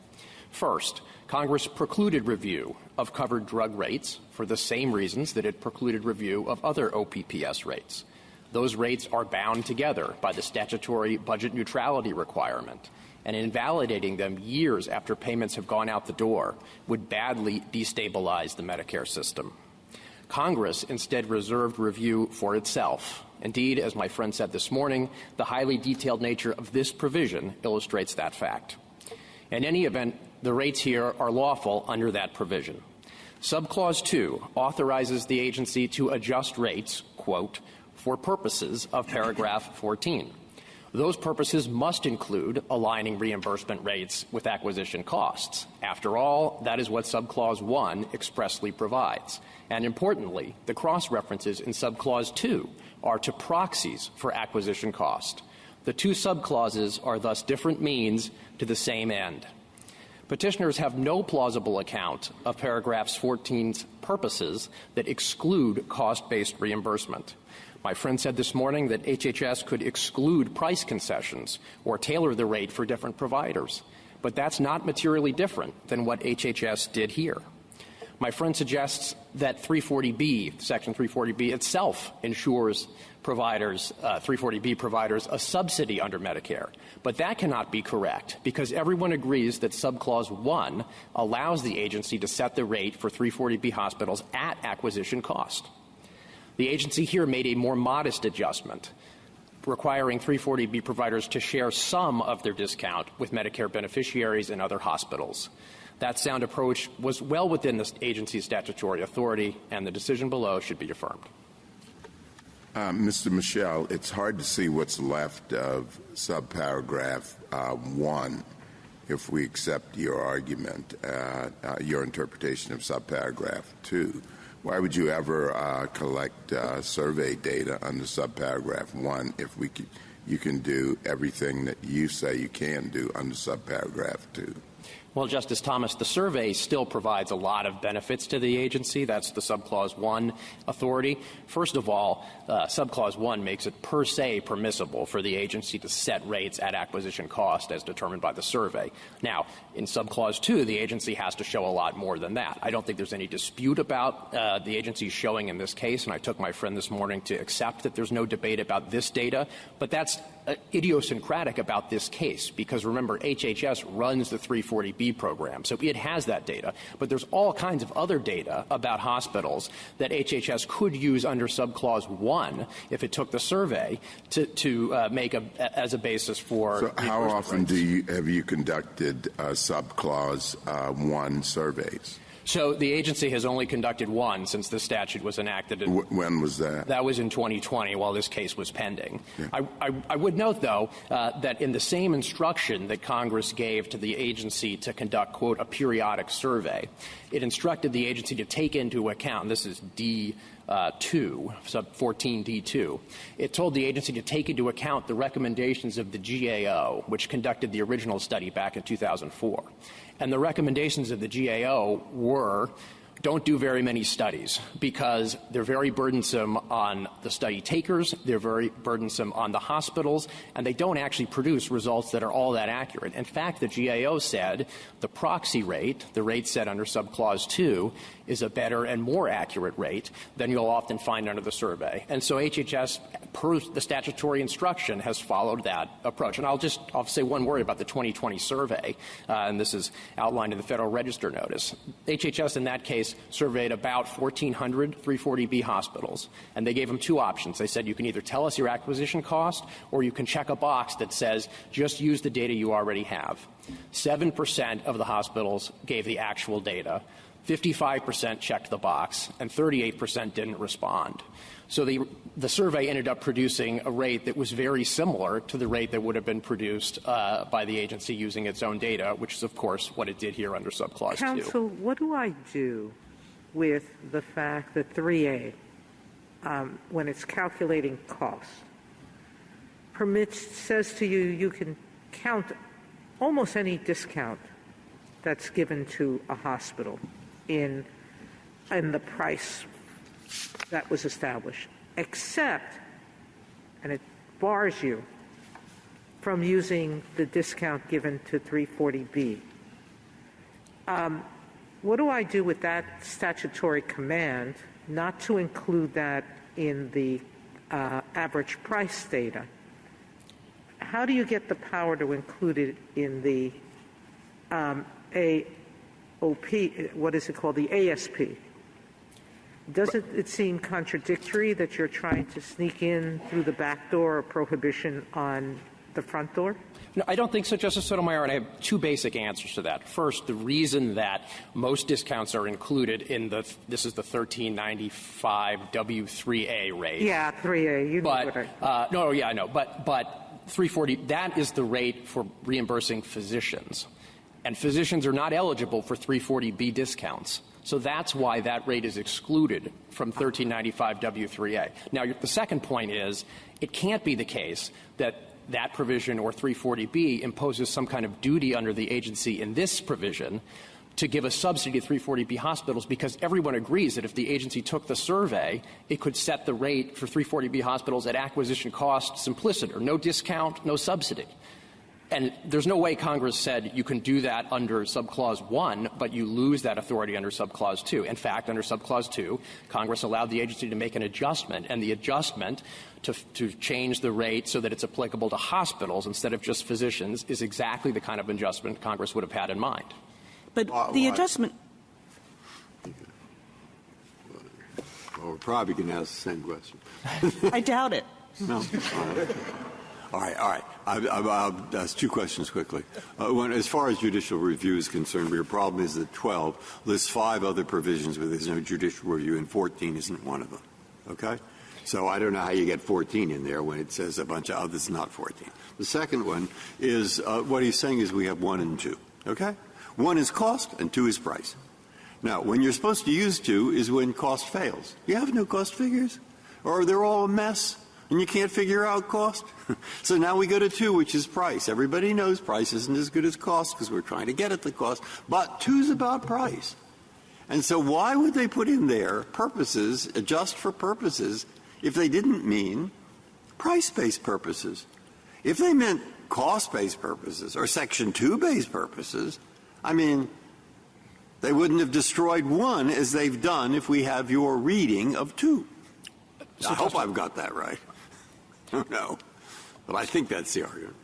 First, Congress precluded review of covered drug rates for the same reasons that it precluded review of other OPPS rates. Those rates are bound together by the statutory budget neutrality requirement, and invalidating them years after payments have gone out the door would badly destabilize the Medicare system. Congress instead reserved review for itself. Indeed, as my friend said this morning, the highly detailed nature of this provision illustrates that fact. In any event, the rates here are lawful under that provision. Subclause 2 authorizes the agency to adjust rates, quote, for purposes of paragraph 14. Those purposes must include aligning reimbursement rates with acquisition costs. After all, that is what Subclause 1 expressly provides. And importantly, the cross-references in Subclause 2 are to proxies for acquisition cost. The two subclauses are thus different means to the same end. Petitioners have no plausible account of paragraphs 14's purposes that exclude cost-based reimbursement. My friend said this morning that HHS could exclude price concessions or tailor the rate for different providers, but that's not materially different than what HHS did here. My friend suggests that 340B, Section 340B itself ensures providers, 340B providers, a subsidy under Medicare. But that cannot be correct because everyone agrees that Subclause 1 allows the agency to set the rate for 340B hospitals at acquisition cost. The agency here made a more modest adjustment, requiring 340B providers to share some of their discount with Medicare beneficiaries and other hospitals. That sound approach was well within the agency's statutory authority, and the decision below should be affirmed. Mr. Michel, it's hard to see what's left of subparagraph 1 if we accept your argument, your interpretation of subparagraph 2. Why would you ever collect survey data under subparagraph 1 if you can do everything that you say you can do under subparagraph 2? Well, Justice Thomas, the survey still provides a lot of benefits to the agency. That's the Subclause 1 authority. First of all, Subclause 1 makes it per se permissible for the agency to set rates at acquisition cost as determined by the survey. Now, in Subclause 2, the agency has to show a lot more than that. I don't think there's any dispute about the agency's showing in this case, and I took my friend this morning to accept that there's no debate about this data, but that's idiosyncratic about this case because, remember, HHS runs the 340B program, so it has that data. But there's all kinds of other data about hospitals that HHS could use under Subclause 1 if it took the survey to make as a basis for. So how often have you conducted Subclause 1 surveys? So the agency has only conducted one since the statute was enacted. When was that? That was in 2020 while this case was pending. Yeah. I would note, though, that in the same instruction that Congress gave to the agency to conduct, quote, a periodic survey, it instructed the agency to take into account, this is D2, sub 14D2, it told the agency to take into account the recommendations of the GAO, which conducted the original study back in 2004. And the recommendations of the GAO were, don't do very many studies because they're very burdensome on the study takers, they're very burdensome on the hospitals, and they don't actually produce results that are all that accurate. In fact, the GAO said the proxy rate, the rate set under Subclause 2, is a better and more accurate rate than you'll often find under the survey. And so HHS, per the statutory instruction, has followed that approach. And I'll say one word about the 2020 survey, and this is outlined in the Federal Register notice. HHS in that case surveyed about 1,400 340B hospitals, and they gave them two options. They said you can either tell us your acquisition cost or you can check a box that says just use the data you already have. 7% of the hospitals gave the actual data. 55% checked the box, and 38% didn't respond. So the survey ended up producing a rate that was very similar to the rate that would have been produced by the agency using its own data, which is, of course, what it did here under Subclause 2. Counsel, what do I do with the fact that 3A, when it's calculating costs, says to you you can count almost any discount that's given to a hospital in the price that was established, except, and it bars you from using the discount given to 340B. What do I do with that statutory command not to include that in the average price data? How do you get the power to include it in the AOP, what is it called, the ASP? Doesn't it seem contradictory that you're trying to sneak in through the back door a prohibition on the front door? No, I don't think so, Justice Sotomayor, and I have two basic answers to that. First, the reason that most discounts are included in this is the 1395 W3A rate. Yeah, 3A. You know what I... No, yeah, I know. But 340, that is the rate for reimbursing physicians. And physicians are not eligible for 340B discounts. So that's why that rate is excluded from 1395 W3A. Now, the second point is it can't be the case that that provision or 340B imposes some kind of duty under the agency in this provision to give a subsidy to 340B hospitals, because everyone agrees that if the agency took the survey, it could set the rate for 340B hospitals at acquisition cost simpliciter, no discount, no subsidy. And there's no way Congress said you can do that under subclause 1, but you lose that authority under subclause 2. In fact, under subclause 2, Congress allowed the agency to make an adjustment, and the adjustment to change the rate so that it's applicable to hospitals instead of just physicians is exactly the kind of adjustment Congress would have had in mind. But the adjustment... Well, we're probably going to ask the same question. I doubt it. No. All right. I'll ask two questions quickly. As far as judicial review is concerned, your problem is that 12 lists 5 other provisions where there's no judicial review, and 14 isn't one of them. Okay? So I don't know how you get 14 in there when it says a bunch of others, not 14. The second one is what he's saying is we have 1 and 2. Okay? 1 is cost and 2 is price. Now, when you're supposed to use 2 is when cost fails. You have no cost figures, or they're all a mess. And you can't figure out cost. So now we go to 2, which is price. Everybody knows price isn't as good as cost because we're trying to get at the cost. But 2 is about price. And so why would they put in there purposes, adjust for purposes, if they didn't mean price-based purposes? If they meant cost-based purposes or Section 2-based purposes, I mean, they wouldn't have destroyed 1 as they've done if we have your reading of 2. So I hope I've got that right. No, but I think that's the argument.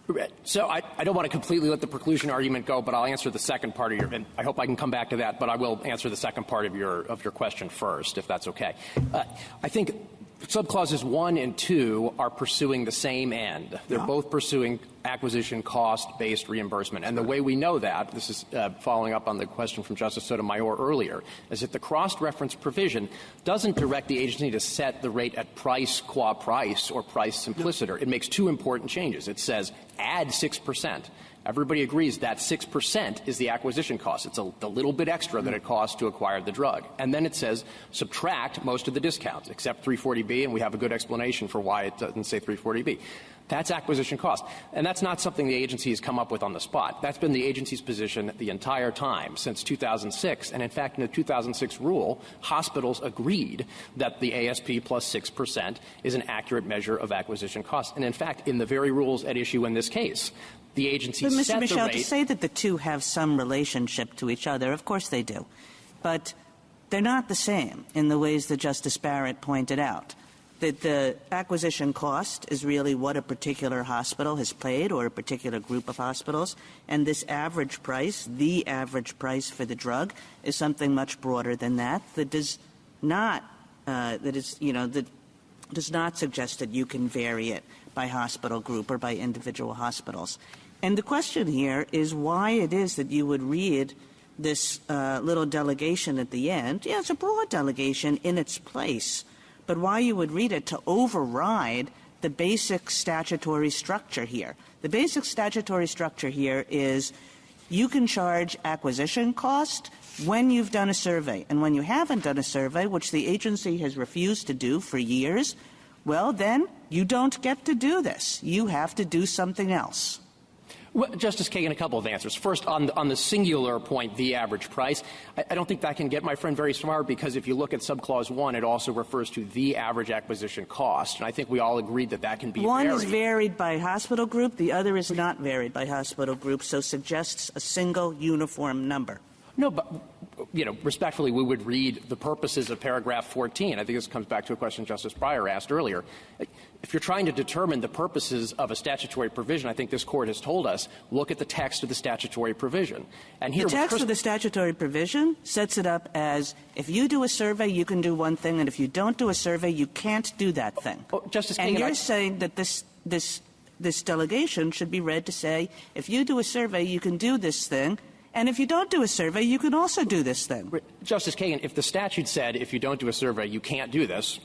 So I don't want to completely let the preclusion argument go, but I'll answer the second part of your, and I hope I can come back to that, but I will answer the second part of your question first, if that's okay. I think subclauses 1 and 2 are pursuing the same end. They're both pursuing acquisition cost-based reimbursement. And the way we know that, this is following up on the question from Justice Sotomayor earlier, is that the cross-reference provision doesn't direct the agency to set the rate at price qua price or price simpliciter. It makes 2 important changes. It says add 6%. Everybody agrees that 6% is the acquisition cost. It's the little bit extra that it costs to acquire the drug. And then it says subtract most of the discounts, except 340B, and we have a good explanation for why it doesn't say 340B. That's acquisition cost. And that's not something the agency has come up with on the spot. That's been the agency's position the entire time, since 2006. And in fact, in the 2006 rule, hospitals agreed that the ASP plus 6% is an accurate measure of acquisition cost. And in fact, in the very rules at issue in this case, the agency but set Mr. Michel, the rate. To say that the two have some relationship to each other, of course they do. But they're not the same in the ways that Justice Barrett pointed out. That the acquisition cost is really what a particular hospital has paid or a particular group of hospitals, and this average price, the average price for the drug, is something much broader than that. That does not does not suggest that you can vary it by hospital group or by individual hospitals. And the question here is why it is that you would read this little delegation at the end. Yeah, it's a broad delegation in its place. But why you would read it to override the basic statutory structure here. The basic statutory structure here is you can charge acquisition cost when you've done a survey. And when you haven't done a survey, which the agency has refused to do for years, well, then you don't get to do this. You have to do something else. Well, Justice Kagan, a couple of answers. First, on the singular point, the average price, I don't think that can get my friend very smart, because if you look at subclause 1, it also refers to the average acquisition cost. And I think we all agreed that that can be One varied. is varied by hospital group. The other is not varied by hospital group, so suggests a single uniform number. No, but, respectfully, we would read the purposes of paragraph 14. I think this comes back to a question Justice Breyer asked earlier. If you're trying to determine the purposes of a statutory provision, I think this Court has told us, look at the text of the statutory provision. And here, the text of the statutory provision sets it up as if you do a survey, you can do one thing, and if you don't do a survey, you can't do that thing. Justice Kagan, and you're saying that this delegation should be read to say, if you do a survey, you can do this thing, and if you don't do a survey, you can also do this thing. Justice Kagan, if the statute said if you don't do a survey, you can't do this,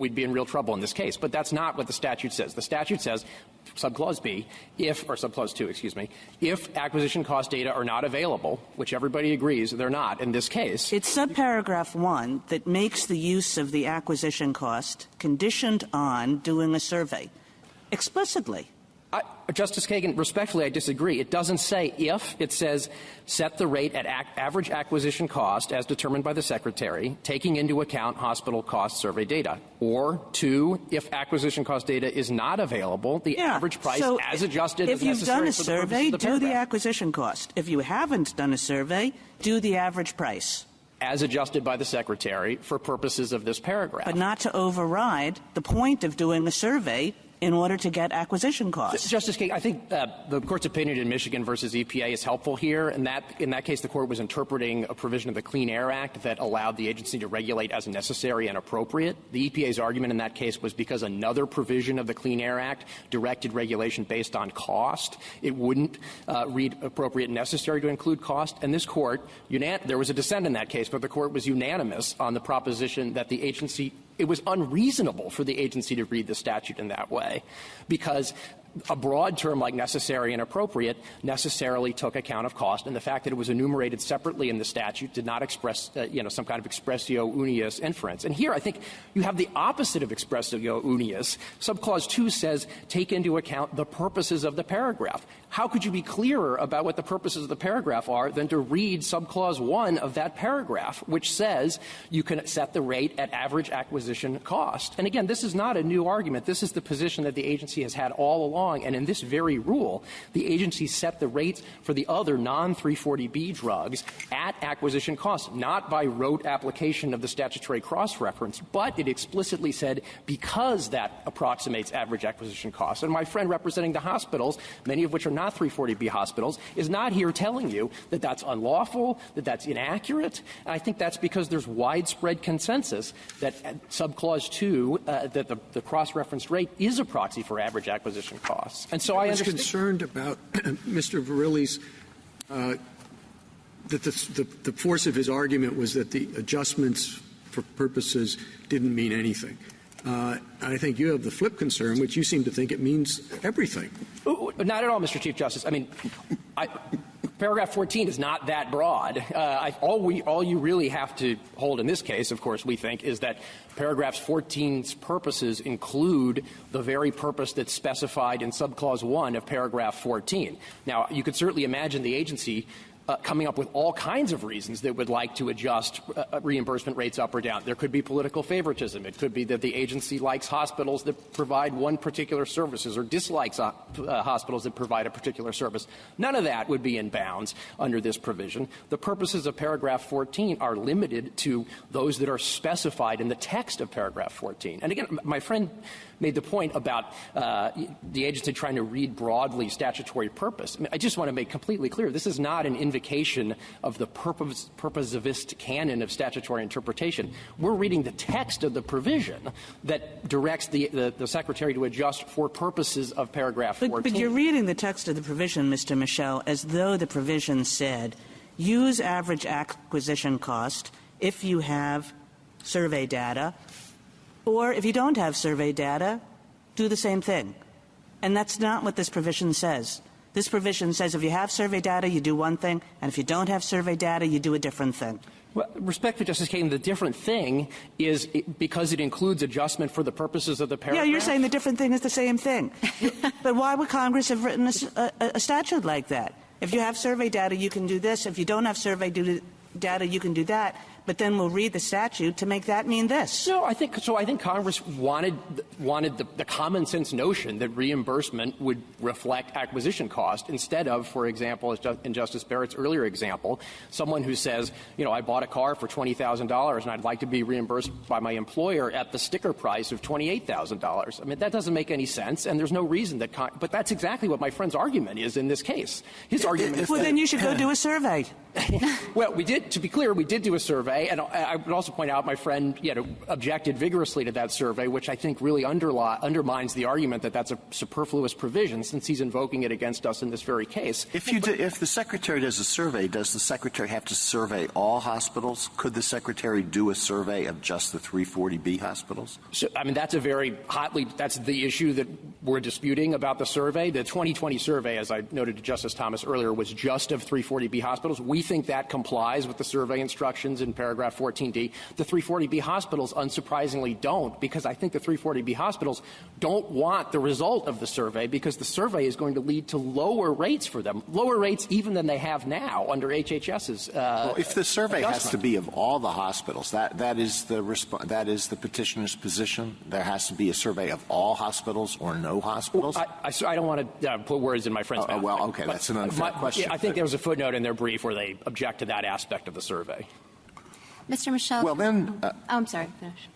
we'd be in real trouble in this case. But that's not what the statute says. The statute says, subclause B, or subclause 2, if acquisition cost data are not available, which everybody agrees they're not in this case. It's subparagraph 1 that makes the use of the acquisition cost conditioned on doing a survey explicitly. Justice Kagan, respectfully, I disagree. It doesn't say if. It says set the rate at average acquisition cost as determined by the Secretary, taking into account hospital cost survey data. Or 2, if acquisition cost data is not available, the average price as adjusted if is necessary you've done a survey, do the acquisition cost. If you haven't done a survey, do the average price. As adjusted by the Secretary for purposes of this paragraph. But not to override the point of doing a survey in order to get acquisition costs. Justice Kagan, I think the Court's opinion in Michigan versus EPA is helpful here. In that case, the Court was interpreting a provision of the Clean Air Act that allowed the agency to regulate as necessary and appropriate. The EPA's argument in that case was because another provision of the Clean Air Act directed regulation based on cost. It wouldn't read appropriate and necessary to include cost. And this Court, there was a dissent in that case, but the Court was unanimous on the proposition that the agency it was unreasonable for the agency to read the statute in that way because a broad term like necessary and appropriate necessarily took account of cost, and the fact that it was enumerated separately in the statute did not express, some kind of expressio unius inference. And here I think you have the opposite of expressio unius. Subclause 2 says take into account the purposes of the paragraph. How could you be clearer about what the purposes of the paragraph are than to read subclause 1 of that paragraph, which says you can set the rate at average acquisition cost? And again, this is not a new argument. This is the position that the agency has had all along. And in this very rule, the agency set the rates for the other non-340B drugs at acquisition cost, not by rote application of the statutory cross-reference, but it explicitly said because that approximates average acquisition cost. And my friend representing the hospitals, many of which are not 340B hospitals, is not here telling you that that's unlawful, that that's inaccurate. And I think that's because there's widespread consensus that subclause 2, that the cross-referenced rate is a proxy for average acquisition cost. And so I was concerned about Mr. Verrilli's that the force of his argument was that the adjustments for purposes didn't mean anything. I think you have the flip concern, which you seem to think it means everything. Not at all, Mr. Chief Justice. I mean, paragraph 14 is not that broad. All you really have to hold in this case, of course, we think, is that paragraph 14's purposes include the very purpose that's specified in subclause 1 of paragraph 14. Now, you could certainly imagine the agency coming up with all kinds of reasons that would like to adjust reimbursement rates up or down. There could be political favoritism. It could be that the agency likes hospitals that provide one particular services or dislikes hospitals that provide a particular service. None of that would be in bounds under this provision. The purposes of paragraph 14 are limited to those that are specified in the text of paragraph 14. And again, my friend made the point about the agency trying to read broadly statutory purpose. I mean, I just want to make completely clear, this is not an invocation of the purposivist canon of statutory interpretation. We're reading the text of the provision that directs the Secretary to adjust for purposes of paragraph 14. But you're reading the text of the provision, Mr. Michel, as though the provision said, use average acquisition cost if you have survey data, or if you don't have survey data, do the same thing. And that's not what this provision says. This provision says if you have survey data, you do one thing, and if you don't have survey data, you do a different thing. Well, respectfully, Justice Kagan, the different thing is because it includes adjustment for the purposes of the paragraph. Yeah, you're saying the different thing is the same thing. But why would Congress have written a statute like that? If you have survey data, you can do this. If you don't have survey data, you can do that. But then we'll read the statute to make that mean this. No, I think Congress wanted the common sense notion that reimbursement would reflect acquisition cost instead of, for example, in Justice Barrett's earlier example, someone who says, I bought a car for $20,000 and I'd like to be reimbursed by my employer at the sticker price of $28,000. I mean, that doesn't make any sense, and there's no reason that but that's exactly what my friend's argument is in this case. His argument is then you should go do a survey. Well, to be clear, we did do a survey. survey. And I would also point out my friend objected vigorously to that survey, which I think really undermines the argument that that's a superfluous provision since he's invoking it against us in this very case. If the Secretary does a survey, does the Secretary have to survey all hospitals? Could the Secretary do a survey of just the 340B hospitals? So, I mean, that's that's the issue that we're disputing about the survey. The 2020 survey, as I noted to Justice Thomas earlier, was just of 340B hospitals. We think that complies with the survey instructions in paragraph 14D. The 340B hospitals, unsurprisingly, don't, because I think the 340B hospitals don't want the result of the survey because the survey is going to lead to lower rates for them, lower rates even than they have now under HHS's well, if the survey has to be of all the hospitals, that is the petitioner's position. There has to be a survey of all hospitals or no hospitals. I don't want to put words in my friend's mouth. Well, okay, that's an unfair question. I think there was a footnote in their brief where they object to that aspect of the survey. Mr. Michel. Well, then. I'm sorry. Finish.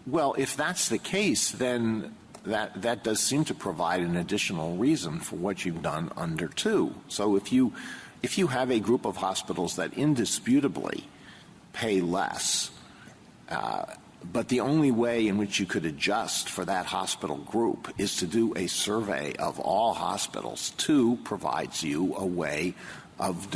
Well, if that's the case, then that does seem to provide an additional reason for what you've done under 2. So if you have a group of hospitals that indisputably pay less, but the only way in which you could adjust for that hospital group is to do a survey of all hospitals, 2 provides you a way of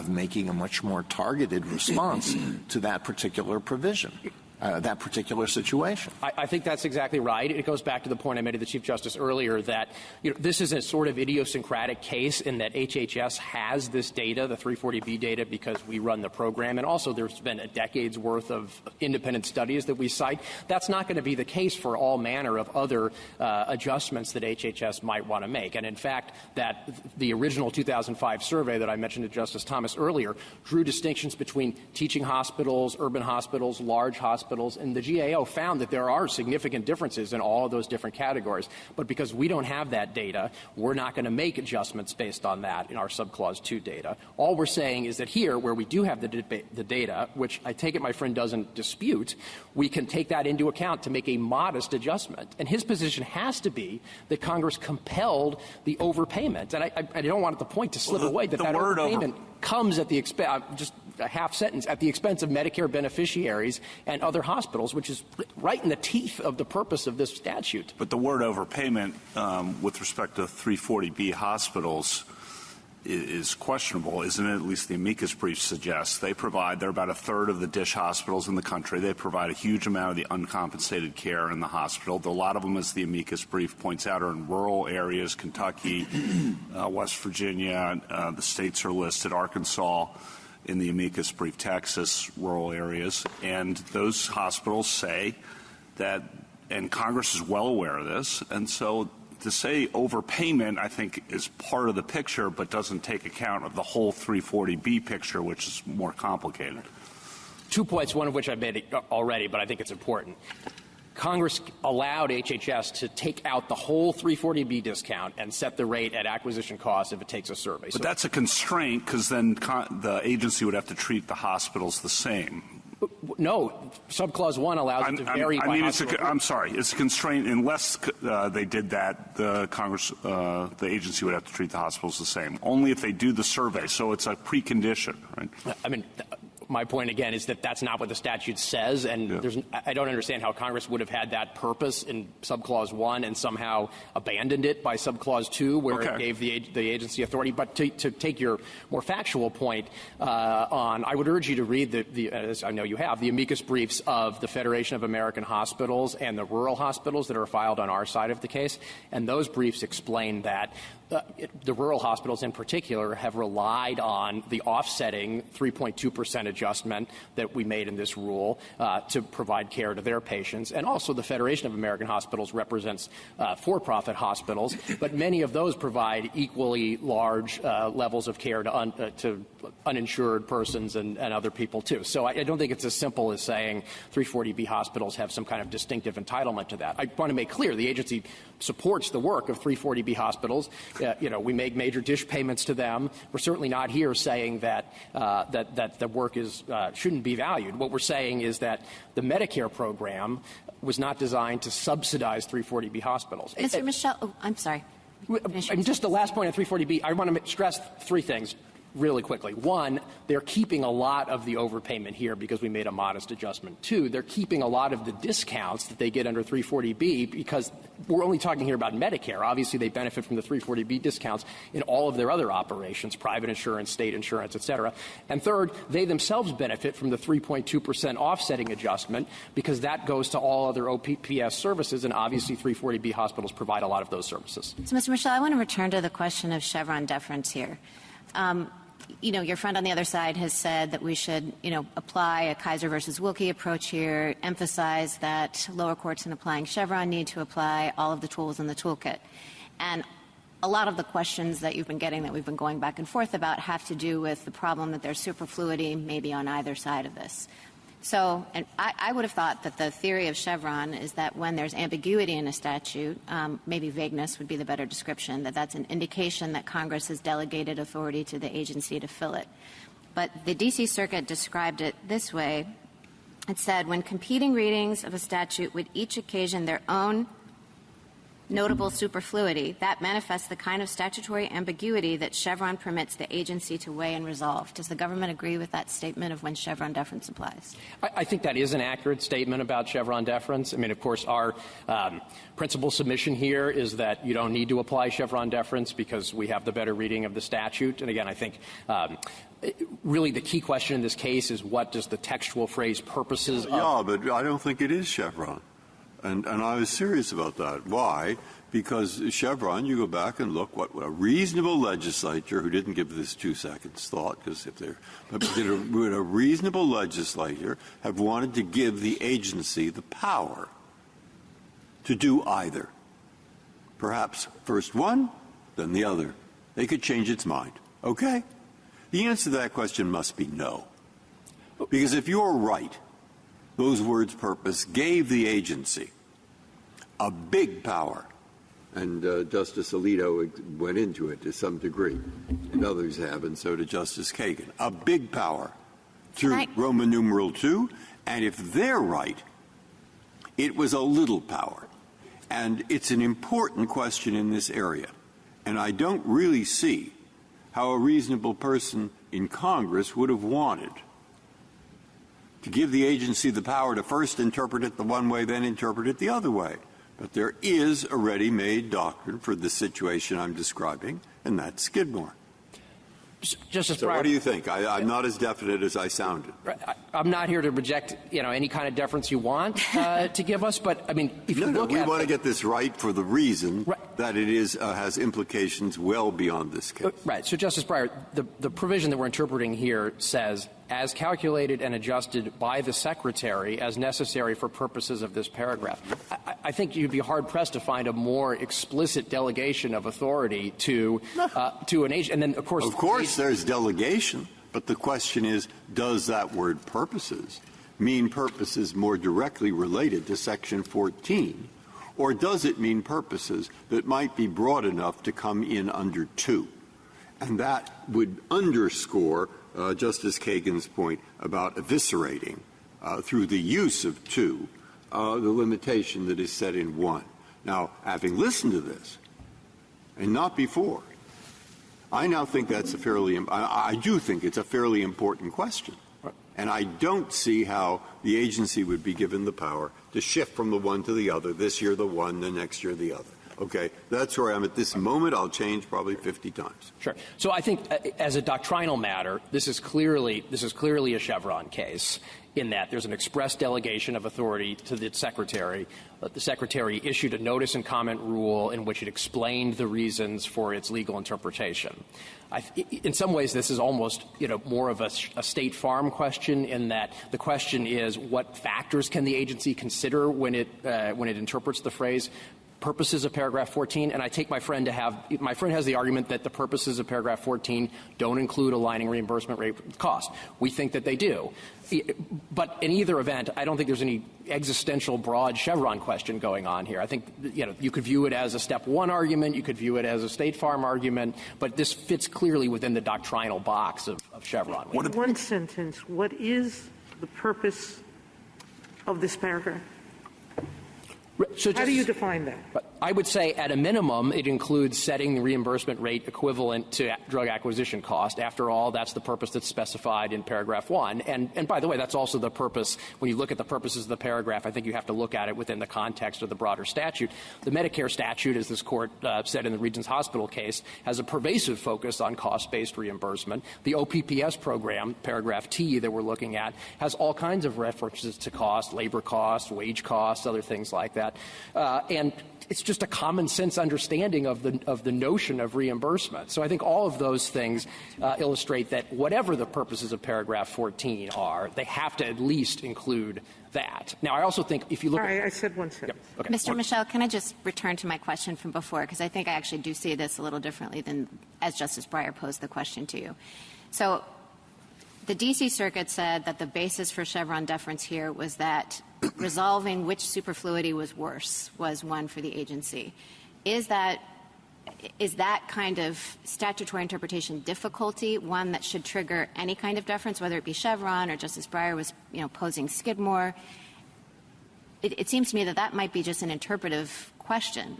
making a much more targeted response to that particular provision. That particular situation. I think that's exactly right. It goes back to the point I made to the Chief Justice earlier that this is a sort of idiosyncratic case in that HHS has this data, the 340B data, because we run the program, and also there's been a decade's worth of independent studies that we cite. That's not going to be the case for all manner of other adjustments that HHS might want to make. And in fact, that the original 2005 survey that I mentioned to Justice Thomas earlier drew distinctions between teaching hospitals, urban hospitals, large hospitals, and the GAO found that there are significant differences in all of those different categories. But because we don't have that data, we're not going to make adjustments based on that in our subclause 2 data. All we're saying is that here, where we do have the data, which I take it my friend doesn't dispute, we can take that into account to make a modest adjustment. And his position has to be that Congress compelled the overpayment. And I don't want the point to slip away that overpayment comes at the expense, just a half sentence, at the expense of Medicare beneficiaries and other hospitals, which is right in the teeth of the purpose of this statute. But the word overpayment with respect to 340B hospitals is questionable, isn't it? At least the amicus brief suggests. They're about a third of the DSH hospitals in the country. They provide a huge amount of the uncompensated care in the hospital. A lot of them, as the amicus brief points out, are in rural areas, Kentucky, West Virginia. The states are listed, Arkansas, in the amicus brief, Texas, rural areas. And those hospitals say that, and Congress is well aware of this, and so to say overpayment, I think, is part of the picture, but doesn't take account of the whole 340B picture, which is more complicated. 2 points, one of which I've made already, but I think it's important. Congress allowed HHS to take out the whole 340B discount and set the rate at acquisition cost if it takes a survey. But that's a constraint because then the agency would have to treat the hospitals the same. No, subclause 1 allows it to vary by hospital. I'm sorry, it's a constraint unless they did that. The agency would have to treat the hospitals the same. Only if they do the survey. So it's a precondition, right? I mean, my point again is that that's not what the statute says, and I don't understand how Congress would have had that purpose in subclause 1 and somehow abandoned it by subclause 2, where it gave the agency authority. But to take your more factual point I would urge you to read as I know you have, the amicus briefs of the Federation of American Hospitals and the rural hospitals that are filed on our side of the case, and those briefs explain that the rural hospitals in particular have relied on the offsetting 3.2% adjustment that we made in this rule to provide care to their patients. And also the Federation of American Hospitals represents for-profit hospitals, but many of those provide equally large levels of care to uninsured persons and other people too. So I don't think it's as simple as saying 340B hospitals have some kind of distinctive entitlement to that. I want to make clear the agency supports the work of 340B hospitals. We make major DSH payments to them. We're certainly not here saying that the work shouldn't be valued. What we're saying is that the Medicare program was not designed to subsidize 340B hospitals. Mr. Michel, I'm sorry. And just the last point on 340B, I want to stress 3 things. really quickly. One, they're keeping a lot of the overpayment here because we made a modest adjustment. Two, they're keeping a lot of the discounts that they get under 340B because we're only talking here about Medicare. Obviously, they benefit from the 340B discounts in all of their other operations, private insurance, state insurance, et cetera. And third, they themselves benefit from the 3.2% offsetting adjustment because that goes to all other OPPS services, and obviously 340B hospitals provide a lot of those services. So, Mr. Michel, I want to return to the question of Chevron deference here. Your friend on the other side has said that we should, apply a Kaiser versus Wilkie approach here, emphasize that lower courts in applying Chevron need to apply all of the tools in the toolkit. And a lot of the questions that you've been getting that we've been going back and forth about have to do with the problem that there's superfluity maybe on either side of this. So, and I would have thought that the theory of Chevron is that when there's ambiguity in a statute, maybe vagueness would be the better description, that that's an indication that Congress has delegated authority to the agency to fill it. But the D.C. Circuit described it this way. It said, when competing readings of a statute would each occasion their own notable superfluity, that manifests the kind of statutory ambiguity that Chevron permits the agency to weigh and resolve. Does the government agree with that statement of when Chevron deference applies? I think that is an accurate statement about Chevron deference. I mean, of course, our principal submission here is that you don't need to apply Chevron deference because we have the better reading of the statute. And again, I think really the key question in this case is what does the textual phrase purposes of... Yeah, but I don't think it is Chevron. And I was serious about that. Why? Because Chevron, you go back and look what a reasonable legislature who didn't give this 2 seconds thought, because if they're, would a reasonable legislature have wanted to give the agency the power to do either? Perhaps first one, then the other. They could change its mind. Okay? The answer to that question must be no. Because if you're right, those words purpose gave the agency a big power, and Justice Alito went into it to some degree, and others have, and so did Justice Kagan, a big power through Roman numeral II, and if they're right, it was a little power. And it's an important question in this area, and I don't really see how a reasonable person in Congress would have wanted to give the agency the power to first interpret it the one way, then interpret it the other way. But there is a ready-made doctrine for the situation I'm describing, and that's Skidmore. Justice so Breyer, what do you think? I'm not as definite as I sounded. I'm not here to reject, any kind of deference you want to give us, but I mean, if you look we at want to get this right for the reason that it is has implications well beyond this case. Right. So, Justice Breyer, the provision that we're interpreting here says, as calculated and adjusted by the Secretary as necessary for purposes of this paragraph. I think you'd be hard-pressed to find a more explicit delegation of authority to an agency. And then, of course, there's delegation, but the question is, does that word purposes mean purposes more directly related to Section 14, or does it mean purposes that might be broad enough to come in under 2? And that would underscore Justice Kagan's point about eviscerating, through the use of 2, the limitation that is set in 1. Now, having listened to this, and not before, I now think that's I do think it's a fairly important question. And I don't see how the agency would be given the power to shift from the one to the other, this year the one, the next year the other. Okay, that's where I am at this moment. I'll change probably 50 times. Sure. So I think as a doctrinal matter, this is clearly a Chevron case in that there's an express delegation of authority to the Secretary. The Secretary issued a notice and comment rule in which it explained the reasons for its legal interpretation. In some ways, this is almost, more of a State Farm question in that the question is what factors can the agency consider when it interprets the phrase purposes of paragraph 14, and I take my friend has the argument that the purposes of paragraph 14 don't include aligning reimbursement rate with cost. We think that they do. But in either event, I don't think there's any existential broad Chevron question going on here. I think, you could view it as a step 1 argument, you could view it as a State Farm argument, but this fits clearly within the doctrinal box of Chevron. In one sentence, what is the purpose of this paragraph? So how do you define that? I would say at a minimum it includes setting the reimbursement rate equivalent to drug acquisition cost. After all, that's the purpose that's specified in paragraph 1. And by the way, that's also the purpose. When you look at the purposes of the paragraph, I think you have to look at it within the context of the broader statute. The Medicare statute, as this Court said in the Regents Hospital case, has a pervasive focus on cost-based reimbursement. The OPPS program, paragraph T that we're looking at, has all kinds of references to cost, labor costs, wage costs, other things like that. And it's just a common sense understanding of the notion of reimbursement. So I think all of those things illustrate that whatever the purposes of paragraph 14 are, they have to at least include that. Now, I also think if you look at... I said one sentence. Yeah, okay. Mr. Michel, can I just return to my question from before? Because I think I actually do see this a little differently than as Justice Breyer posed the question to you. So the D.C. Circuit said that the basis for Chevron deference here was that resolving which superfluity was worse was one for the agency. Is that kind of statutory interpretation difficulty one that should trigger any kind of deference, whether it be Chevron or Justice Breyer was, posing Skidmore? It seems to me that might be just an interpretive question.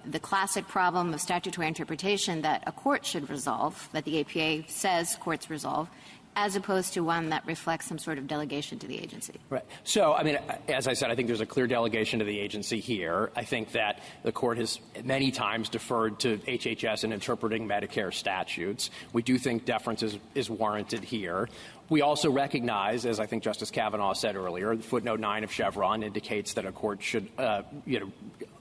The classic problem of statutory interpretation that a court should resolve, that the APA says courts resolve, as opposed to one that reflects some sort of delegation to the agency. Right. So, as I said, I think there's a clear delegation to the agency here. I think that the Court has many times deferred to HHS in interpreting Medicare statutes. We do think deference is warranted here. We also recognize, as I think Justice Kavanaugh said earlier, footnote 9 of Chevron indicates that a court should,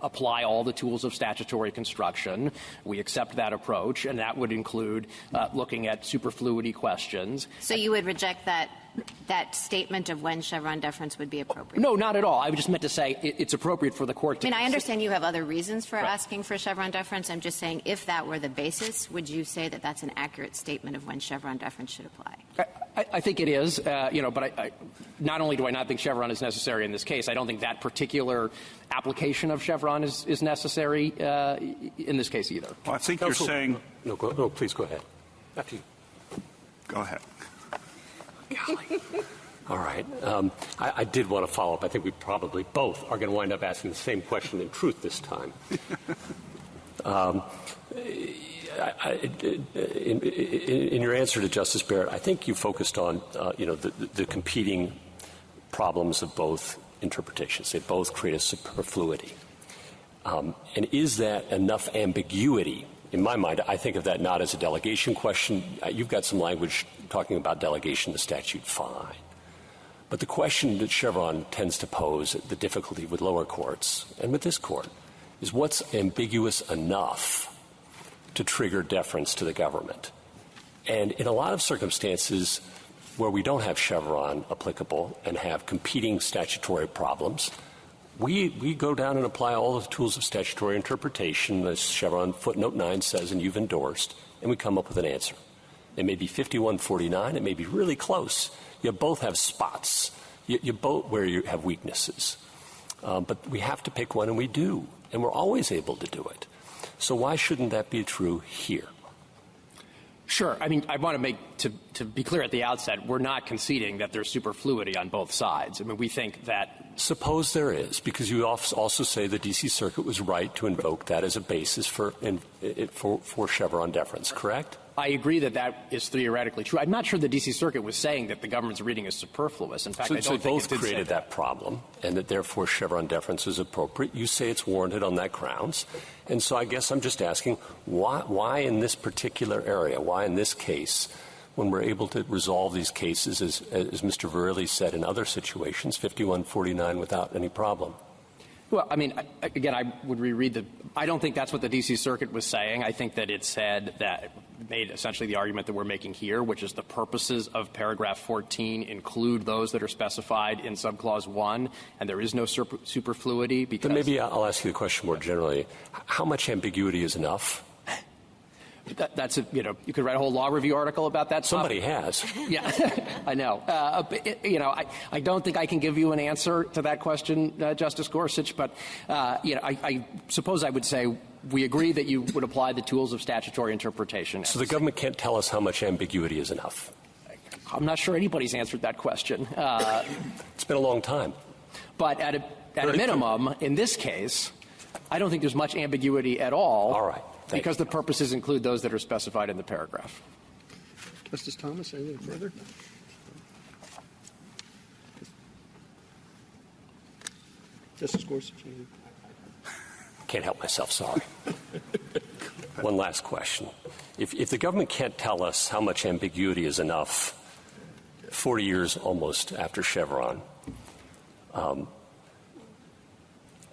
apply all the tools of statutory construction. We accept that approach, and that would include looking at superfluity questions. So you would reject that statement of when Chevron deference would be appropriate? No, not at all. I just meant to say it's appropriate for the Court to... I understand you have other reasons for asking for Chevron deference. I'm just saying if that were the basis, would you say that that's an accurate statement of when Chevron deference should apply? I think it is, but not only do I not think Chevron is necessary in this case, I don't think that particular application of Chevron is necessary in this case either. Well, I think you're saying... No, please go ahead. After you. Go ahead. Golly. All right. I did want to follow up. I think we probably both are going to wind up asking the same question in truth this time. In your answer to Justice Barrett, I think you focused on, the competing problems of both interpretations. They both create a superfluity. And is that enough ambiguity? In my mind, I think of that not as a delegation question. You've got some language talking about delegation to statute, fine. But the question that Chevron tends to pose, the difficulty with lower courts and with this court, is what's ambiguous enough to trigger deference to the government. And in a lot of circumstances where we don't have Chevron applicable and have competing statutory problems, we go down and apply all the tools of statutory interpretation, as Chevron footnote 9 says and you've endorsed, and we come up with an answer. It may be 51-49. It may be really close. You both have spots. You both where you have weaknesses. But we have to pick one, and we do. And we're always able to do it. So why shouldn't that be true here? Sure. I want to be clear at the outset, we're not conceding that there's superfluity on both sides. We think that... Suppose there is, because you also say the D.C. Circuit was right to invoke that as a basis for Chevron deference, correct? I agree that is theoretically true. I'm not sure the D.C. Circuit was saying that the government's reading is superfluous. In fact, I don't think both created that problem, and that therefore Chevron deference is appropriate. You say it's warranted on that grounds. And so I guess I'm just asking, why in this particular area, why in this case, when we're able to resolve these cases, as Mr. Verrilli said in other situations, 51-49 without any problem? Well, again, I would reread I don't think that's what the D.C. Circuit was saying. I think that it said that made essentially the argument that we're making here, which is the purposes of paragraph 14 include those that are specified in subclause 1, and there is no superfluity because... But maybe I'll ask you the question more generally. How much ambiguity is enough? You could write a whole law review article about that. Somebody has. Yeah, I know. I don't think I can give you an answer to that question, Justice Gorsuch, but, I suppose I would say we agree that you would apply the tools of statutory interpretation. So the government can't tell us how much ambiguity is enough? I'm not sure anybody's answered that question. It's been a long time. But at a minimum, in this case, I don't think there's much ambiguity at all. All right. Because the purposes include those that are specified in the paragraph. Justice Thomas, anything further? Justice Gorsuch? Can't help myself, sorry. One last question. If the government can't tell us how much ambiguity is enough 40 years almost after Chevron,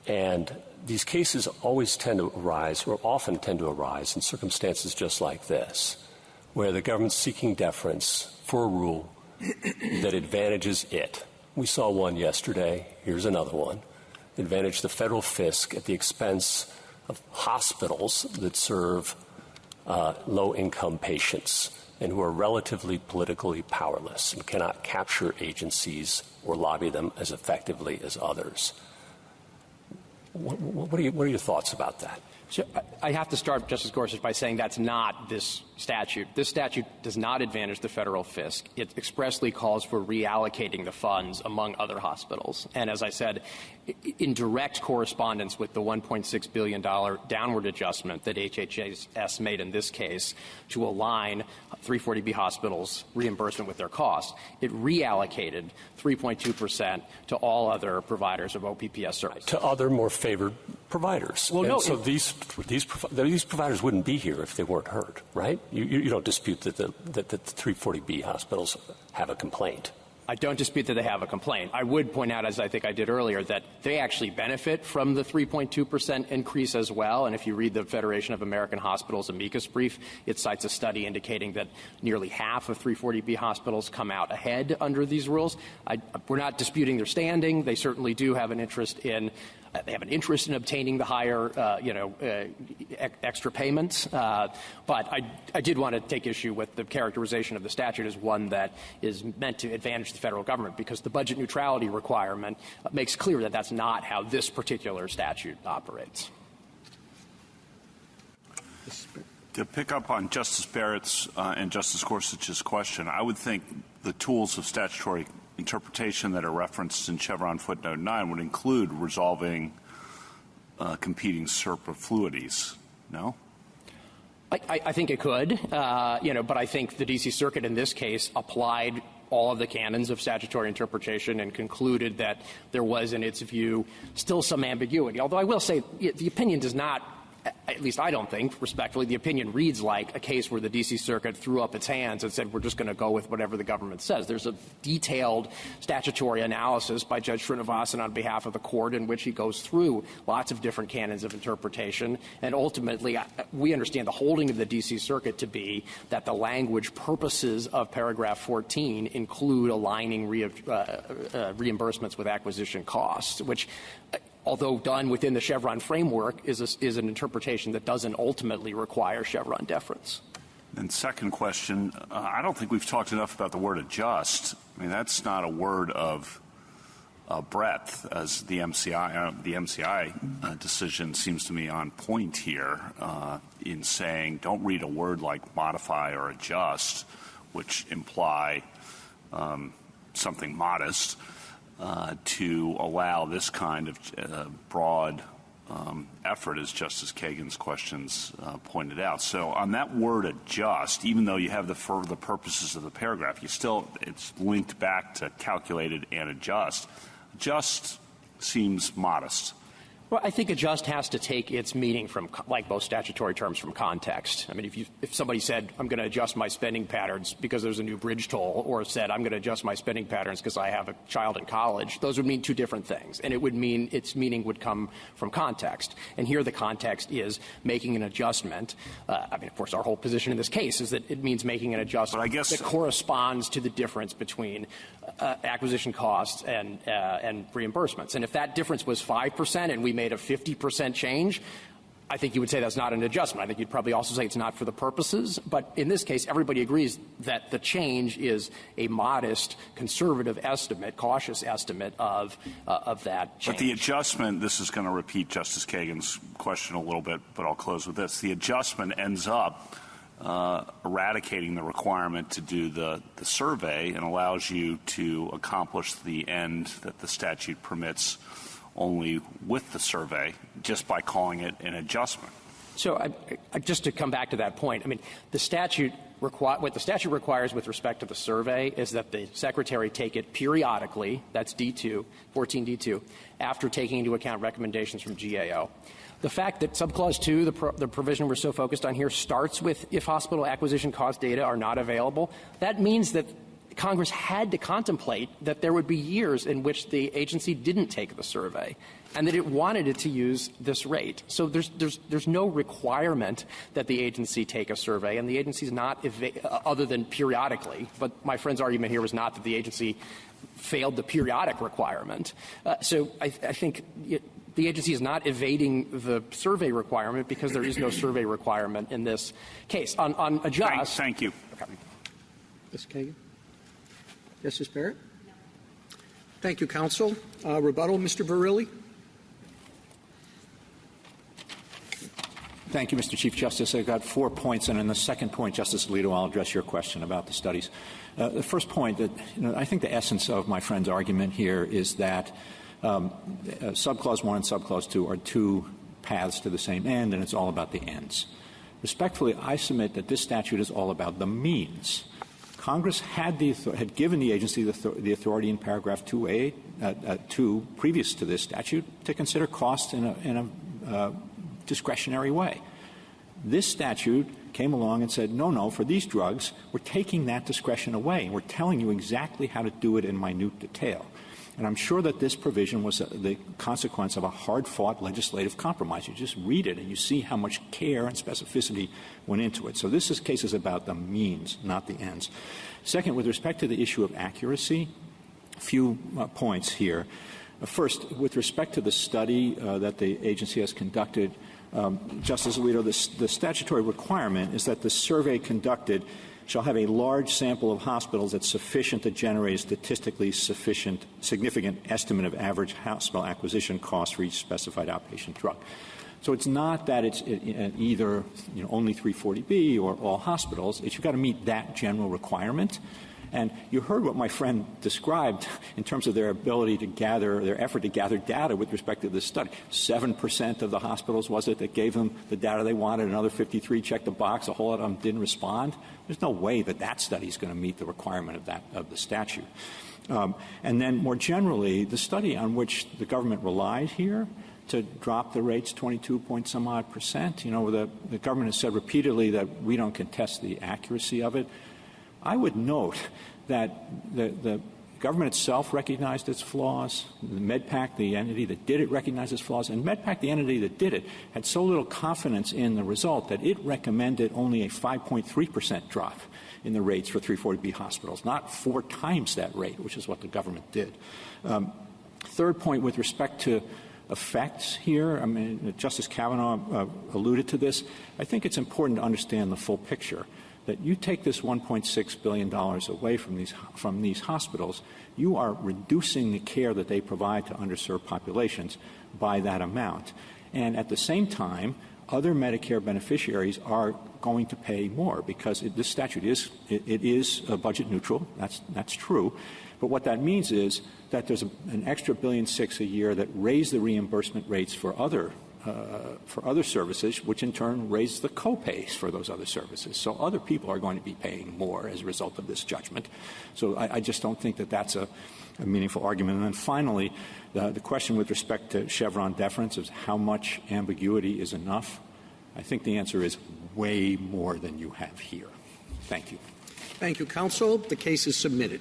and these cases always tend to arise, or often tend to arise, in circumstances just like this, where the government's seeking deference for a rule that advantages it. We saw one yesterday. Here's another one. Advantage the federal fisc at the expense of hospitals that serve low-income patients and who are relatively politically powerless and cannot capture agencies or lobby them as effectively as others. What are your thoughts about that? So I have to start, Justice Gorsuch, by saying that's not this statute. This statute does not advantage the federal fisc. It expressly calls for reallocating the funds among other hospitals. And as I said, in direct correspondence with the $1.6 billion downward adjustment that HHS made in this case to align 340B hospitals' reimbursement with their costs, it reallocated 3.2% to all other providers of OPPS services. To other more favored providers. Well, and no. So these providers wouldn't be here if they weren't heard, right? You don't dispute that the 340B hospitals have a complaint. I don't dispute that they have a complaint. I would point out, as I think I did earlier, that they actually benefit from the 3.2% increase as well. And if you read the Federation of American Hospitals amicus brief, it cites a study indicating that nearly half of 340B hospitals come out ahead under these rules. We're not disputing their standing. They certainly do have an interest in obtaining the higher, extra payments. But I did want to take issue with the characterization of the statute as one that is meant to advantage the federal government, because the budget neutrality requirement makes clear that that's not how this particular statute operates. To pick up on Justice Barrett's and Justice Gorsuch's question, I would think the tools of statutory interpretation that are referenced in Chevron footnote 9 would include resolving competing superfluities. No? I think it could, but I think the D.C. Circuit in this case applied all of the canons of statutory interpretation and concluded that there was, in its view, still some ambiguity. Although I will say the opinion does not, at least I don't think, respectfully, the opinion reads like a case where the D.C. Circuit threw up its hands and said, we're just going to go with whatever the government says. There's a detailed statutory analysis by Judge Srinivasan on behalf of the court in which he goes through lots of different canons of interpretation. And ultimately, we understand the holding of the D.C. Circuit to be that the language purposes of paragraph 14 include aligning reimbursements with acquisition costs, which, although done within the Chevron framework, is an interpretation that doesn't ultimately require Chevron deference. And second question, I don't think we've talked enough about the word adjust. I mean, that's not a word of breadth, as the MCI decision seems to me on point here in saying don't read a word like modify or adjust, which imply something modest, to allow this kind of broad effort, as Justice Kagan's questions pointed out. So on that word adjust, even though you have the purposes of the paragraph, it's linked back to calculated and adjust. Adjust seems modest. Well, I think adjust has to take its meaning from, like most statutory terms, from context. I mean, if somebody said, I'm going to adjust my spending patterns because there's a new bridge toll, or said, I'm going to adjust my spending patterns because I have a child in college, those would mean two different things. And it would mean its meaning would come from context. And here the context is making an adjustment. Of course, our whole position in this case is that it means making an adjustment that corresponds to the difference between acquisition costs and reimbursements. And if that difference was 5% and we made a 50% change, I think you would say that's not an adjustment. I think you'd probably also say it's not for the purposes. But in this case, everybody agrees that the change is a modest, conservative estimate, cautious estimate of that change. But the adjustment, this is going to repeat Justice Kagan's question a little bit, but I'll close with this. The adjustment ends up eradicating the requirement to do the survey and allows you to accomplish the end that the statute permits only with the survey, just by calling it an adjustment. So just to come back to that point, I mean, what the statute requires with respect to the survey is that the Secretary take it periodically, that's D2, 14D2, after taking into account recommendations from GAO. The fact that subclause 2, the provision we're so focused on here, starts with if hospital acquisition cost data are not available, that means that Congress had to contemplate that there would be years in which the agency didn't take the survey and that it wanted it to use this rate. So there's no requirement that the agency take a survey, and the agency's not other than periodically. But my friend's argument here was not that the agency failed the periodic requirement. So I think the agency is not evading the survey requirement because there is no survey requirement in this case. On adjust. Thank you. Okay. Ms. Kagan? Justice Barrett? No. Thank you, counsel. Rebuttal, Mr. Verrilli? Thank you, Mr. Chief Justice. I've got 4 points, and in the second point, Justice Alito, I'll address your question about the studies. The first point that I think the essence of my friend's argument here is that subclause 1 and subclause 2 are two paths to the same end, and it's all about the ends. Respectfully, I submit that this statute is all about the means. Congress had given the agency the authority in paragraph 2A, 2, previous to this statute, to consider costs in a discretionary way. This statute came along and said, no, for these drugs, we're taking that discretion away, and we're telling you exactly how to do it in minute detail. And I'm sure that this provision was the consequence of a hard-fought legislative compromise. You just read it, and you see how much care and specificity went into it. So this case is about the means, not the ends. Second, with respect to the issue of accuracy, a few points here. First, with respect to the study that the agency has conducted, Justice Alito, the statutory requirement is that the survey conducted shall have a large sample of hospitals that's sufficient to generate a statistically significant estimate of average hospital acquisition costs for each specified outpatient drug. So it's not that it's either only 340B or all hospitals. You've got to meet that general requirement. And you heard what my friend described in terms of their ability to gather, their effort to gather data with respect to this study. 7% of the hospitals, was it, that gave them the data they wanted, another 53 checked the box, a whole lot of them didn't respond. There's no way that study is going to meet the requirement of the statute. And then more generally, the study on which the government relied here to drop the rates 22-point-some-odd%, the government has said repeatedly that we don't contest the accuracy of it. I would note that the government itself recognized its flaws. The MedPAC, the entity that did it, recognized its flaws. And MedPAC, the entity that did it, had so little confidence in the result that it recommended only a 5.3% drop in the rates for 340B hospitals, not 4 times that rate, which is what the government did. Third point, with respect to effects here, I mean, Justice Kavanaugh alluded to this. I think it's important to understand the full picture. That you take this $1.6 billion away from these hospitals, you are reducing the care that they provide to underserved populations by that amount. And at the same time, other Medicare beneficiaries are going to pay more because this statute is budget neutral. That's true. But what that means is that there's an extra $1.6 billion a year that raise the reimbursement rates for other services, which in turn raise the copays for those other services. So other people are going to be paying more as a result of this judgment. So I just don't think that that's a meaningful argument. And then finally, the question with respect to Chevron deference is how much ambiguity is enough. I think the answer is way more than you have here. Thank you. Thank you, counsel. The case is submitted.